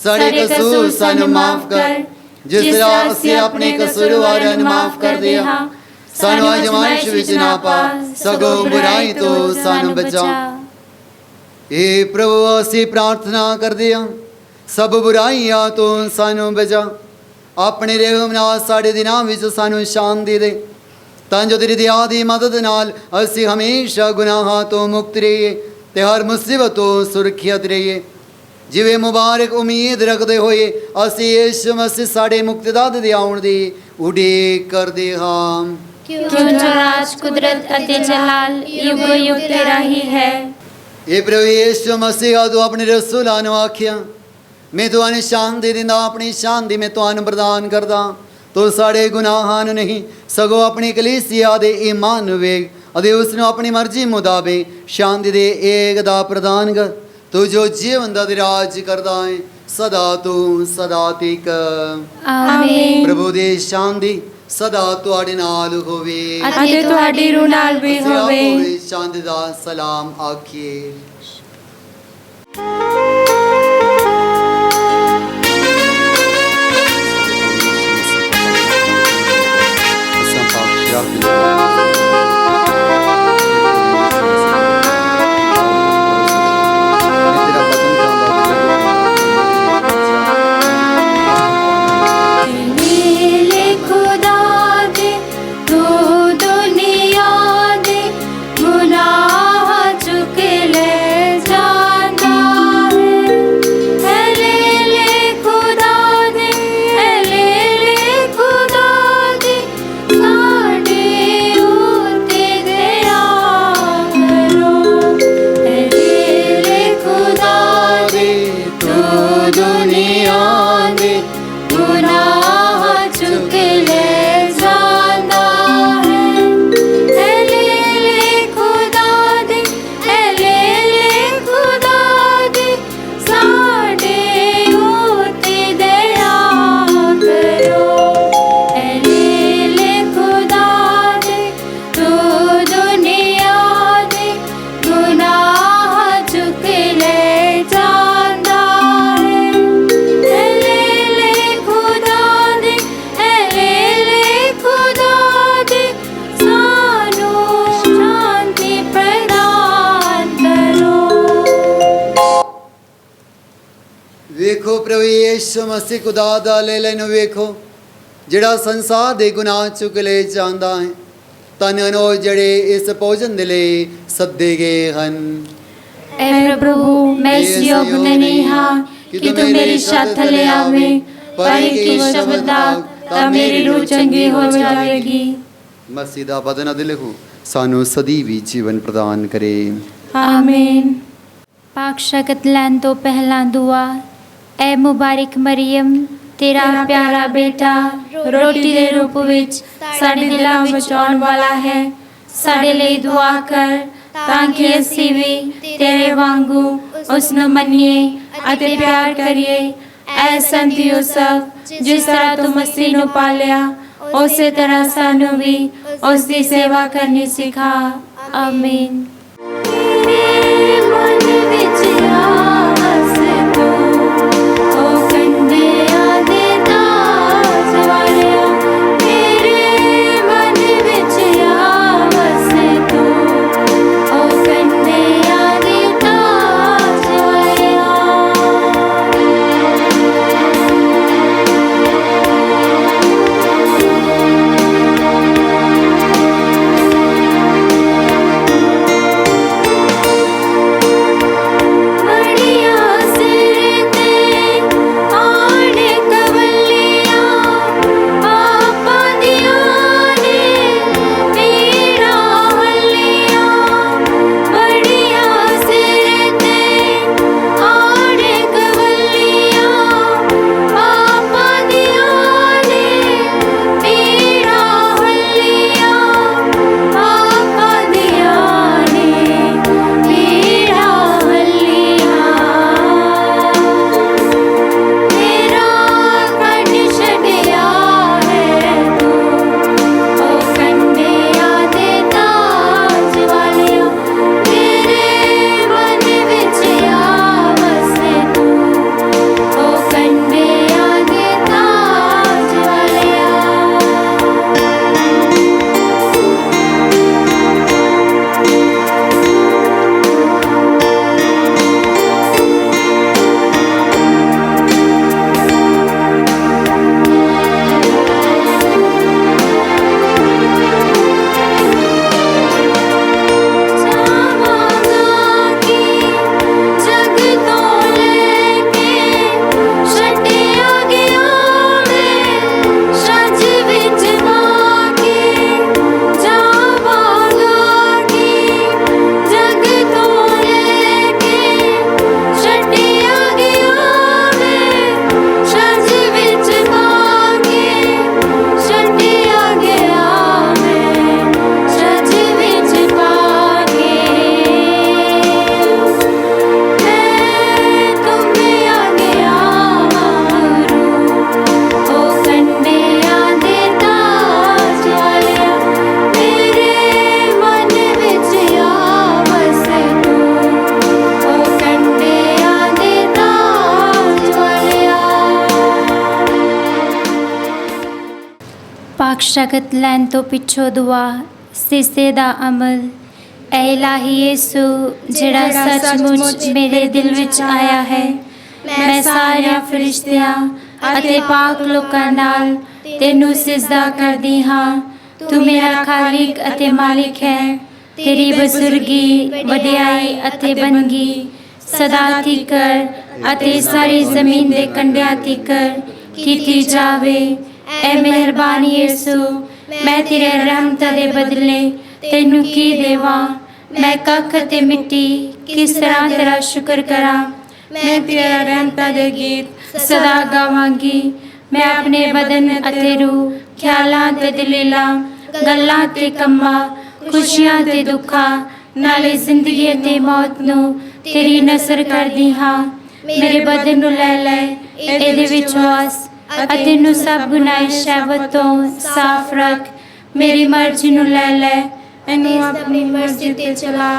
[SPEAKER 3] ਸਾਡੇ ਕਸੂਰ ਸਾਨੂੰ ਮਾਫ ਕਰ ਜਿਸ ਤਰ੍ਹਾਂ ਅਸੀਂ ਆਪਣੇ ਕਸੂਰਵਾਰਾਂ ਨੂੰ ਮਾਫ ਕਰਦੇ ਹਾਂ। ਸਾਨੂੰ ਅਜ਼ਮਾਇਸ਼ ਵਿੱਚ ਨਾ ਪਾ, ਸਗੋਂ ਬੁਰਾਈ ਤੋਂ ਸਾਨੂੰ ਬਚਾ।
[SPEAKER 1] ਇਹ ਪ੍ਰਭੂ ਅਸੀਂ ਪ੍ਰਾਰਥਨਾ ਕਰਦੇ ਹਾਂ, ਸਭ ਬੁਰਾਈਆਂ ਤੋਂ ਸਾਨੂੰ ਬਚਾ। ਆਪਣੇ ਰਹਿਮ ਨਾਲ ਸਾਡੇ ਦਿਨਾਂ ਵਿੱਚ ਸਾਨੂੰ ਸ਼ਾਂਤੀ ਦੇ, ਤਾਂ ਜੋ ਤੇਰੀ ਦਇਆ ਦੀ ਮਦਦ ਨਾਲ ਅਸੀਂ ਹਮੇਸ਼ਾ ਗੁਨਾਹਾਂ ਤੋਂ ਮੁਕਤ ਰਹੀਏ ਤੇ ਹਰ ਮੁਸੀਬਤ ਤੋਂ ਸੁਰੱਖਿਅਤ ਰਹੀਏ। ਜਿਵੇਂ ਮੁਬਾਰਕ ਉਮੀਦ ਰੱਖਦੇ ਹੋਏ ਅਸੀਂ ਯਿਸੂ ਮਸੀਹ ਸਾਡੇ ਮੁਕਤੀਦਾਤਾ ਦੇ ਆਉਣ ਦੀ ਉਡੀਕ ਕਰਦੇ ਹਾਂ।
[SPEAKER 3] ਕਿਉਂ ਜੋ ਰਾਜ ਕੁਦਰਤ ਅਤੇ ਜਲਾਲ ਯੁਗ ਯੁਗ ਤੇਰਾ ਹੀ ਹੈ।
[SPEAKER 1] ਇਹ ਪ੍ਰਭੂ ਯਿਸੂ ਮਸੀਹ ਤੂੰ ਆਪਣੇ ਰਸੂਲਾਂ ਨੂੰ ਆਖਿਆ, ਮੈਂ ਤੁਹਾਨੂੰ ਸ਼ਾਂਤੀ ਦਿੰਦਾ, ਆਪਣੀ ਸ਼ਾਂਤੀ ਮੈਂ ਤੁਹਾਨੂੰ ਪ੍ਰਦਾਨ ਕਰਦਾ। ਤੂੰ ਸਾਡੇ ਗੁਨਾਹਾਂ ਨੂੰ ਨਹੀਂ ਸਗੋਂ ਆਪਣੀ ਕਲੀਸਿਆ ਦੇ ਈਮਾਨ ਨੂੰ ਵੇਖ ਅਤੇ ਉਸ ਨੂੰ ਆਪਣੀ ਮਰਜ਼ੀ ਮੁਤਾਬਿਕ ਸ਼ਾਂਤੀ ਦੇ ਏਕਤਾ ਪ੍ਰਦਾਨ ਕਰ। ਤੂੰ ਜੋ ਜੀਵਨ ਦਾ ਰਾਜ ਕਰਦਾ ਹੈ ਸਦਾ ਤੂੰ ਸਦਾ ਤੀਕ।
[SPEAKER 3] ਆਮੀਨ।
[SPEAKER 1] ਪ੍ਰਭੂ ਦੀ ਸ਼ਾਂਤੀ ਸਦਾ ਤੁਹਾਡੇ ਨਾਲ ਹੋਵੇ
[SPEAKER 3] ਅਤੇ ਤੁਹਾਡੀ ਰੂਹ ਨਾਲ ਵੀ ਹੋਵੇ।
[SPEAKER 1] ਸ਼ਾਂਤੀ ਦਾ ਸਲਾਮ ਆਖੀਏ। ਵੇਖੋ ਪ੍ਰਭੂ ਯਿਸੂ ਮਸੀਹ ਖੁਦਾ ਦਾ ਲੇਲੇ ਨੂੰ ਵੇਖੋ, ਜਿਹੜਾ ਸੰਸਾਰ ਦੇ ਗੁਨਾਹ ਚੁੱਕ ਲੈ ਜਾਂਦਾ ਹੈ। ਧੰਨ ਹਨ ਉਹ ਜਿਹੜੇ ਇਸ ਭੋਜਨ ਦੇ ਲਈ ਸੱਦੇ ਗਏ ਹਨ।
[SPEAKER 3] ਐ ਪ੍ਰਭੂ ਮੈਂ ਇਸ ਯੋਗ ਨਹੀਂ ਹਾਂ ਕਿ ਤੂੰ ਮੇਰੀ ਛੱਤ ਥੱਲੇ ਆਵੇਂ, ਪਰ ਇੱਕ ਸ਼ਬਦ ਆਖ ਤਾਂ ਮੇਰੀ ਰੂਹ ਚੰਗੀ ਹੋ ਜਾਵੇਗੀ।
[SPEAKER 1] ਮਸੀਹ ਦਾ ਬਦਨ ਦਿਲ ਹੋ ਸਾਨੂੰ ਸਦੀ ਵੀ ਜੀਵਨ ਪ੍ਰਦਾਨ ਕਰੇ।
[SPEAKER 3] ਆਮੀਨ।
[SPEAKER 2] पाक शगत लैन तो पहला दुआ। ए मुबारक मरियम, तेरा प्यारा बेटा रोटी ਦੇ ਰੂਪ ਵਿੱਚ ਸਾਡੇ ਦਿਲਾਂ ਵਿੱਚ ਆਉਣ ਵਾਲਾ ਹੈ।
[SPEAKER 3] ਸਾਡੇ ਲਈ ਦੁਆ ਕਰ ਤਾਂ ਕਿ ਅਸੀਂ ਵੀ ਤੇਰੇ ਵਾਂਗੂ ਉਸ ਨੂੰ ਮੰਨੀਏ ਅਤੇ ਪਿਆਰ ਕਰੀਏ। ਐ ਸੰਤਿਓ ਸਭ ਜਿਸ ਤਰ੍ਹਾਂ ਤੂੰ ਮਸੀਹ ਨੂੰ ਪਾਲਿਆ ਉਸੇ ਤਰ੍ਹਾਂ ਸਾਨੂੰ ਵੀ ਉਸ ਦੀ ਸੇਵਾ ਕਰਨੀ ਸਿਖਾ। ਆਮੀਨ। ਪਾਕ ਸ਼ਕਤ ਲੈਣ ਤੋਂ ਪਿੱਛੋਂ ਦੁਆ ਸਿਜਦੇ ਦਾ ਅਮਲ। ਐ ਇਲਾਹੀ ਯਿਸੂ ਜਿਹੜਾ ਸੱਚਮੁੱਚ ਮੇਰੇ ਦਿਲ ਵਿੱਚ ਆਇਆ ਹੈ, ਮੈਂ ਸਾਰਿਆਂ ਫਰਿਸ਼ਤਿਆਂ ਅਤੇ ਪਾਕ ਲੋਕਾਂ ਨਾਲ ਤੈਨੂੰ ਸਿਜਦਾ ਕਰਦੀ ਹਾਂ। ਤੂੰ ਮੇਰਾ ਖਾਲਿਕ ਅਤੇ ਮਾਲਿਕ ਹੈ। ਤੇਰੀ ਬਜ਼ੁਰਗੀ, ਵਡਿਆਈ ਅਤੇ ਬੰਦਗੀ ਸਦਾ ਤੀਕਰ ਅਤੇ ਸਾਰੀ ਜ਼ਮੀਨ ਦੇ ਕੰਢਿਆਂ ਤੀਕਰ ਕੀਤੀ ਜਾਵੇ। ਐ ਮਿਹਰਬਾਨੀ ਯਿਸੂ, ਮੈਂ ਤੇਰੇ ਰਹਿਮਤਾਂ ਦੇ ਬਦਲੇ ਤੈਨੂੰ ਕੀ ਦੇਵਾਂ। ਮੈਂ ਕੱਖ ਅਤੇ ਮਿੱਟੀ ਕਿਸ ਤਰ੍ਹਾਂ ਤੇਰਾ ਸ਼ੁਕਰ ਕਰਾਂ। ਮੈਂ ਤੇਰਾ ਰਹਿਮਤਾਂ ਦੇ ਗੀਤ ਸਦਾ ਗਾਵਾਂਗੀ। ਮੈਂ ਆਪਣੇ ਬਦਨ ਅਤੇ ਰੂਹ, ਖਿਆਲਾਂ ਤੇ ਦਲੀਲਾਂ, ਗੱਲਾਂ ਤੇ ਕੰਮਾਂ, ਖੁਸ਼ੀਆਂ ਤੇ ਦੁੱਖਾਂ, ਨਾਲੇ ਜ਼ਿੰਦਗੀ ਅਤੇ ਮੌਤ ਨੂੰ ਤੇਰੀ ਨਸਰ ਕਰਦੀ ਹਾਂ। ਮੇਰੇ ਬਦਨ ਨੂੰ ਲੈ ਲੈ, ਇਹਦੇ ਵਿੱਚ ਵਸ ਅਤੇ ਨੂੰ ਸਭ ਗੁਨਾਹ ਸ਼ਹਿਵਤ ਤੋਂ ਸਾਫ਼ ਰੱਖ। ਮੇਰੀ ਮਰਜ਼ੀ ਨੂੰ ਲੈ ਲੈ, ਇਹਨੂੰ ਆਪਣੀ ਮਰਜ਼ੀ ਤੇ ਚਲਾ।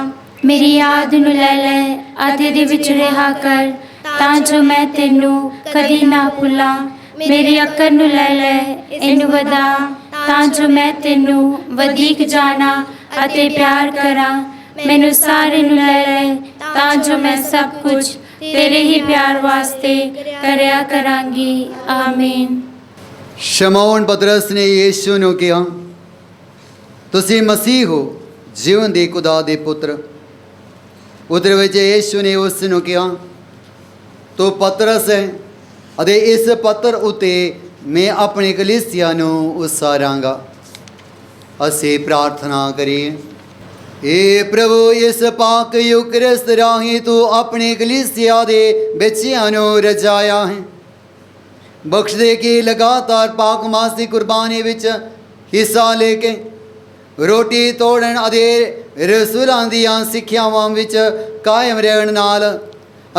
[SPEAKER 3] ਮੇਰੀ ਯਾਦ ਨੂੰ ਲੈ ਲੈ ਅਤੇ ਇਹਦੇ ਵਿੱਚ ਰਿਹਾ ਕਰ, ਤਾਂ ਜੋ ਮੈਂ ਤੈਨੂੰ ਕਦੀ ਨਾ ਭੁੱਲਾਂ। ਮੇਰੀ ਅਕਲ ਨੂੰ ਲੈ ਲੈ, ਇਹਨੂੰ ਵਧਾ, ਤਾਂ ਜੋ ਮੈਂ ਤੈਨੂੰ ਵਧੇਕ ਜਾਣਾ ਅਤੇ ਪਿਆਰ ਕਰਾਂ। ਮੈਨੂੰ ਸਾਰੇ ਨੂੰ ਲੈ ਲੈ, ਤਾਂ ਜੋ ਮੈਂ ਸਭ ਕੁਝ ਤੇਰੇ ਹੀ ਪਿਆਰ ਵਾਸਤੇ ਕਰਿਆ ਕਰਾਂਗੀ। ਆਮੀਨ।
[SPEAKER 1] ਸ਼ਮੌਨ ਪਤਰਸ ਨੇ ਯੀਸ਼ੂ ਨੂੰ ਕਿਹਾ, ਤੁਸੀਂ ਮਸੀਹ ਹੋ, ਜਿਉਂਦੇ ਖੁਦਾ ਦੇ ਪੁੱਤਰ। ਉਤਰ ਵਿੱਚ ਯੀਸ਼ੂ ਨੇ ਉਸ ਨੂੰ ਕਿਹਾ, ਤੂੰ ਪਤਰਸ ਹੈ ਅਤੇ ਇਸ ਪੱਥਰ ਉੱਤੇ ਮੈਂ ਆਪਣੀ ਕਲੀਸਿਆ ਨੂੰ ਉਸਾਰਾਂਗਾ। ਅਸੀਂ ਪ੍ਰਾਰਥਨਾ ਕਰੀਏ। ਏ ਪ੍ਰਭੂ, ਇਸ ਪਾਕ ਯੂਕਰਿਸਤ ਰਾਹੀਂ ਤੂੰ ਆਪਣੀ ਕਲੀਸਿਆ ਦੇ ਬੱਚਿਆਂ ਨੂੰ ਰਜਾਇਆ ਹੈ। ਬਖਸ਼ ਦੇ ਕਿ ਲਗਾਤਾਰ ਪਾਕ ਮਾਸ ਦੀ ਕੁਰਬਾਨੀ ਵਿੱਚ ਹਿੱਸਾ ਲੈ ਕੇ ਰੋਟੀ ਤੋੜਨ ਅਤੇ ਰਸੂਲਾਂ ਦੀਆਂ ਸਿੱਖਿਆਵਾਂ ਵਿੱਚ ਕਾਇਮ ਰਹਿਣ ਨਾਲ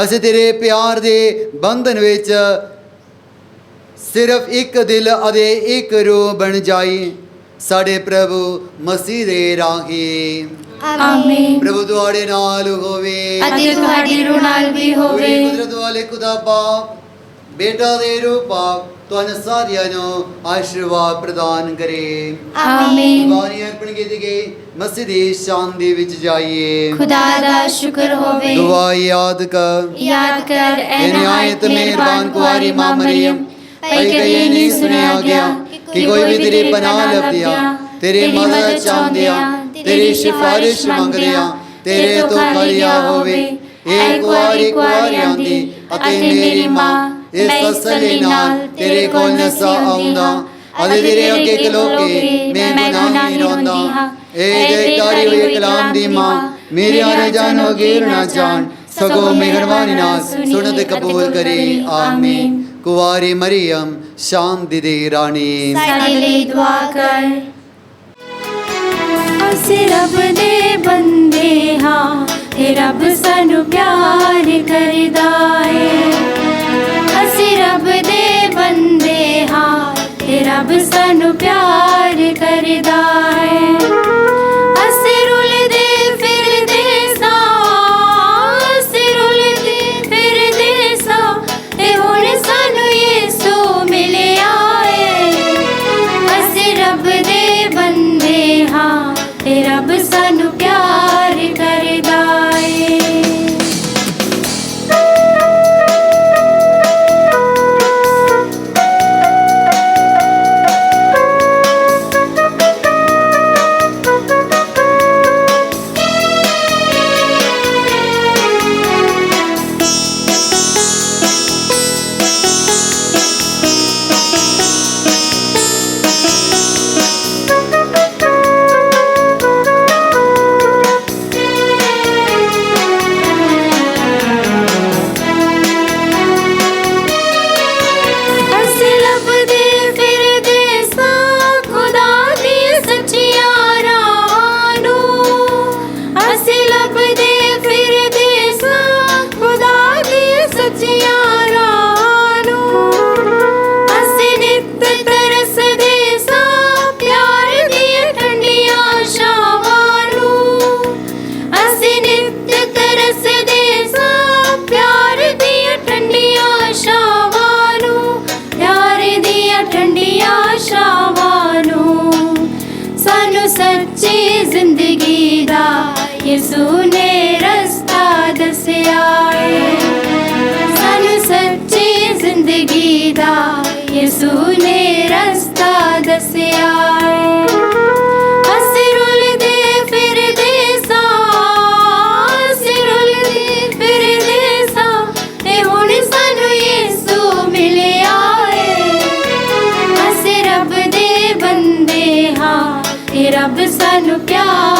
[SPEAKER 1] ਅਸੀਂ ਤੇਰੇ ਪਿਆਰ ਦੇ ਬੰਧਨ ਵਿੱਚ ਸਿਰਫ ਇੱਕ ਦਿਲ ਅਤੇ ਇੱਕ ਰੂਹ ਬਣ ਜਾਈ। ਸਾਡੇ ਪ੍ਰਭੂ ਮਸੀਹ ਦੇ ਰਾਹੀਂ।
[SPEAKER 3] ਆਮੀਨ।
[SPEAKER 1] ਪ੍ਰਭੂ ਤੁਹਾਡੇ ਨਾਲ ਹੋਵੇ
[SPEAKER 3] ਅਤੇ ਤੁਹਾਡੀ ਰੂਹ ਨਾਲ ਵੀ ਹੋਵੇ।
[SPEAKER 1] ਕੁਦਰਤ ਵਾਲੇ ਖੁਦਾ ਬਾਪ ਬੇਟਾ ਦੇ ਰੂਪ ਤੁਹਾਨੂੰ ਸਾਰਿਆਂ ਨੂੰ ਆਸ਼ੀਰਵਾਦ ਪ੍ਰਦਾਨ ਕਰੇ।
[SPEAKER 3] ਆਮੀਨ।
[SPEAKER 1] ਵਾਰੀ ਅਰਪਣ ਕੀਤੀ ਗਈ ਮਸੀਹ ਦੀ ਸ਼ਾਨ ਦੇ ਵਿੱਚ ਜਾਈਏ।
[SPEAKER 3] खुदा दा शुक्र होवे।
[SPEAKER 1] दुआ याद कर
[SPEAKER 3] ए
[SPEAKER 1] निहायत मेहरबान कुंवारी मां मरियम कई नहीं सुनिया गया कि कोई भी तेरी पनाह लभदिया तेरी मदद चाहदिया तेरी सिफारिश मंगदिया तेरे तो कलिया होवे। ए कुंवारी कुंवारियां दी अते मेरी मां इस तसल्ली नाल तेरे कोल नसा आउंदा अते तेरे अगे खलो के मैं गुनाह नहीं रोंदा। ए जयकारी हुई कलाम दी मां मेरे आने जान वगैर ना जान सगो मेहरबानी नाल सुन ते कबूल करे। आमीन। कुंवारी मरियम शांति दी रानी
[SPEAKER 3] साडे लई दुआ कर। असीं रब दे बंदे हां ते रब सानू प्यार करदा है। असीं रब दे बंदे हां ते रब सानू प्यार करदा है। असीं रुलदे फिरदे सां असीं रुलदे फिरदे सां ते हुण सानू यीशु मिलिया है। असीं रब दे बंदे हां ते रब सानू प्यार करदा है। सच्ची जिंदगी दा यीशु ने रास्ता दस्या है। सानू सच्ची जिंदगी दा यीशु ने रास्ता दस्या है। असीं रुलदे फिरदे सां असीं रुलदे फिरदे सां ते हुण सानू यीशु मिलिया है। असीं रब दे बंदे हां ते रब सानू प्यार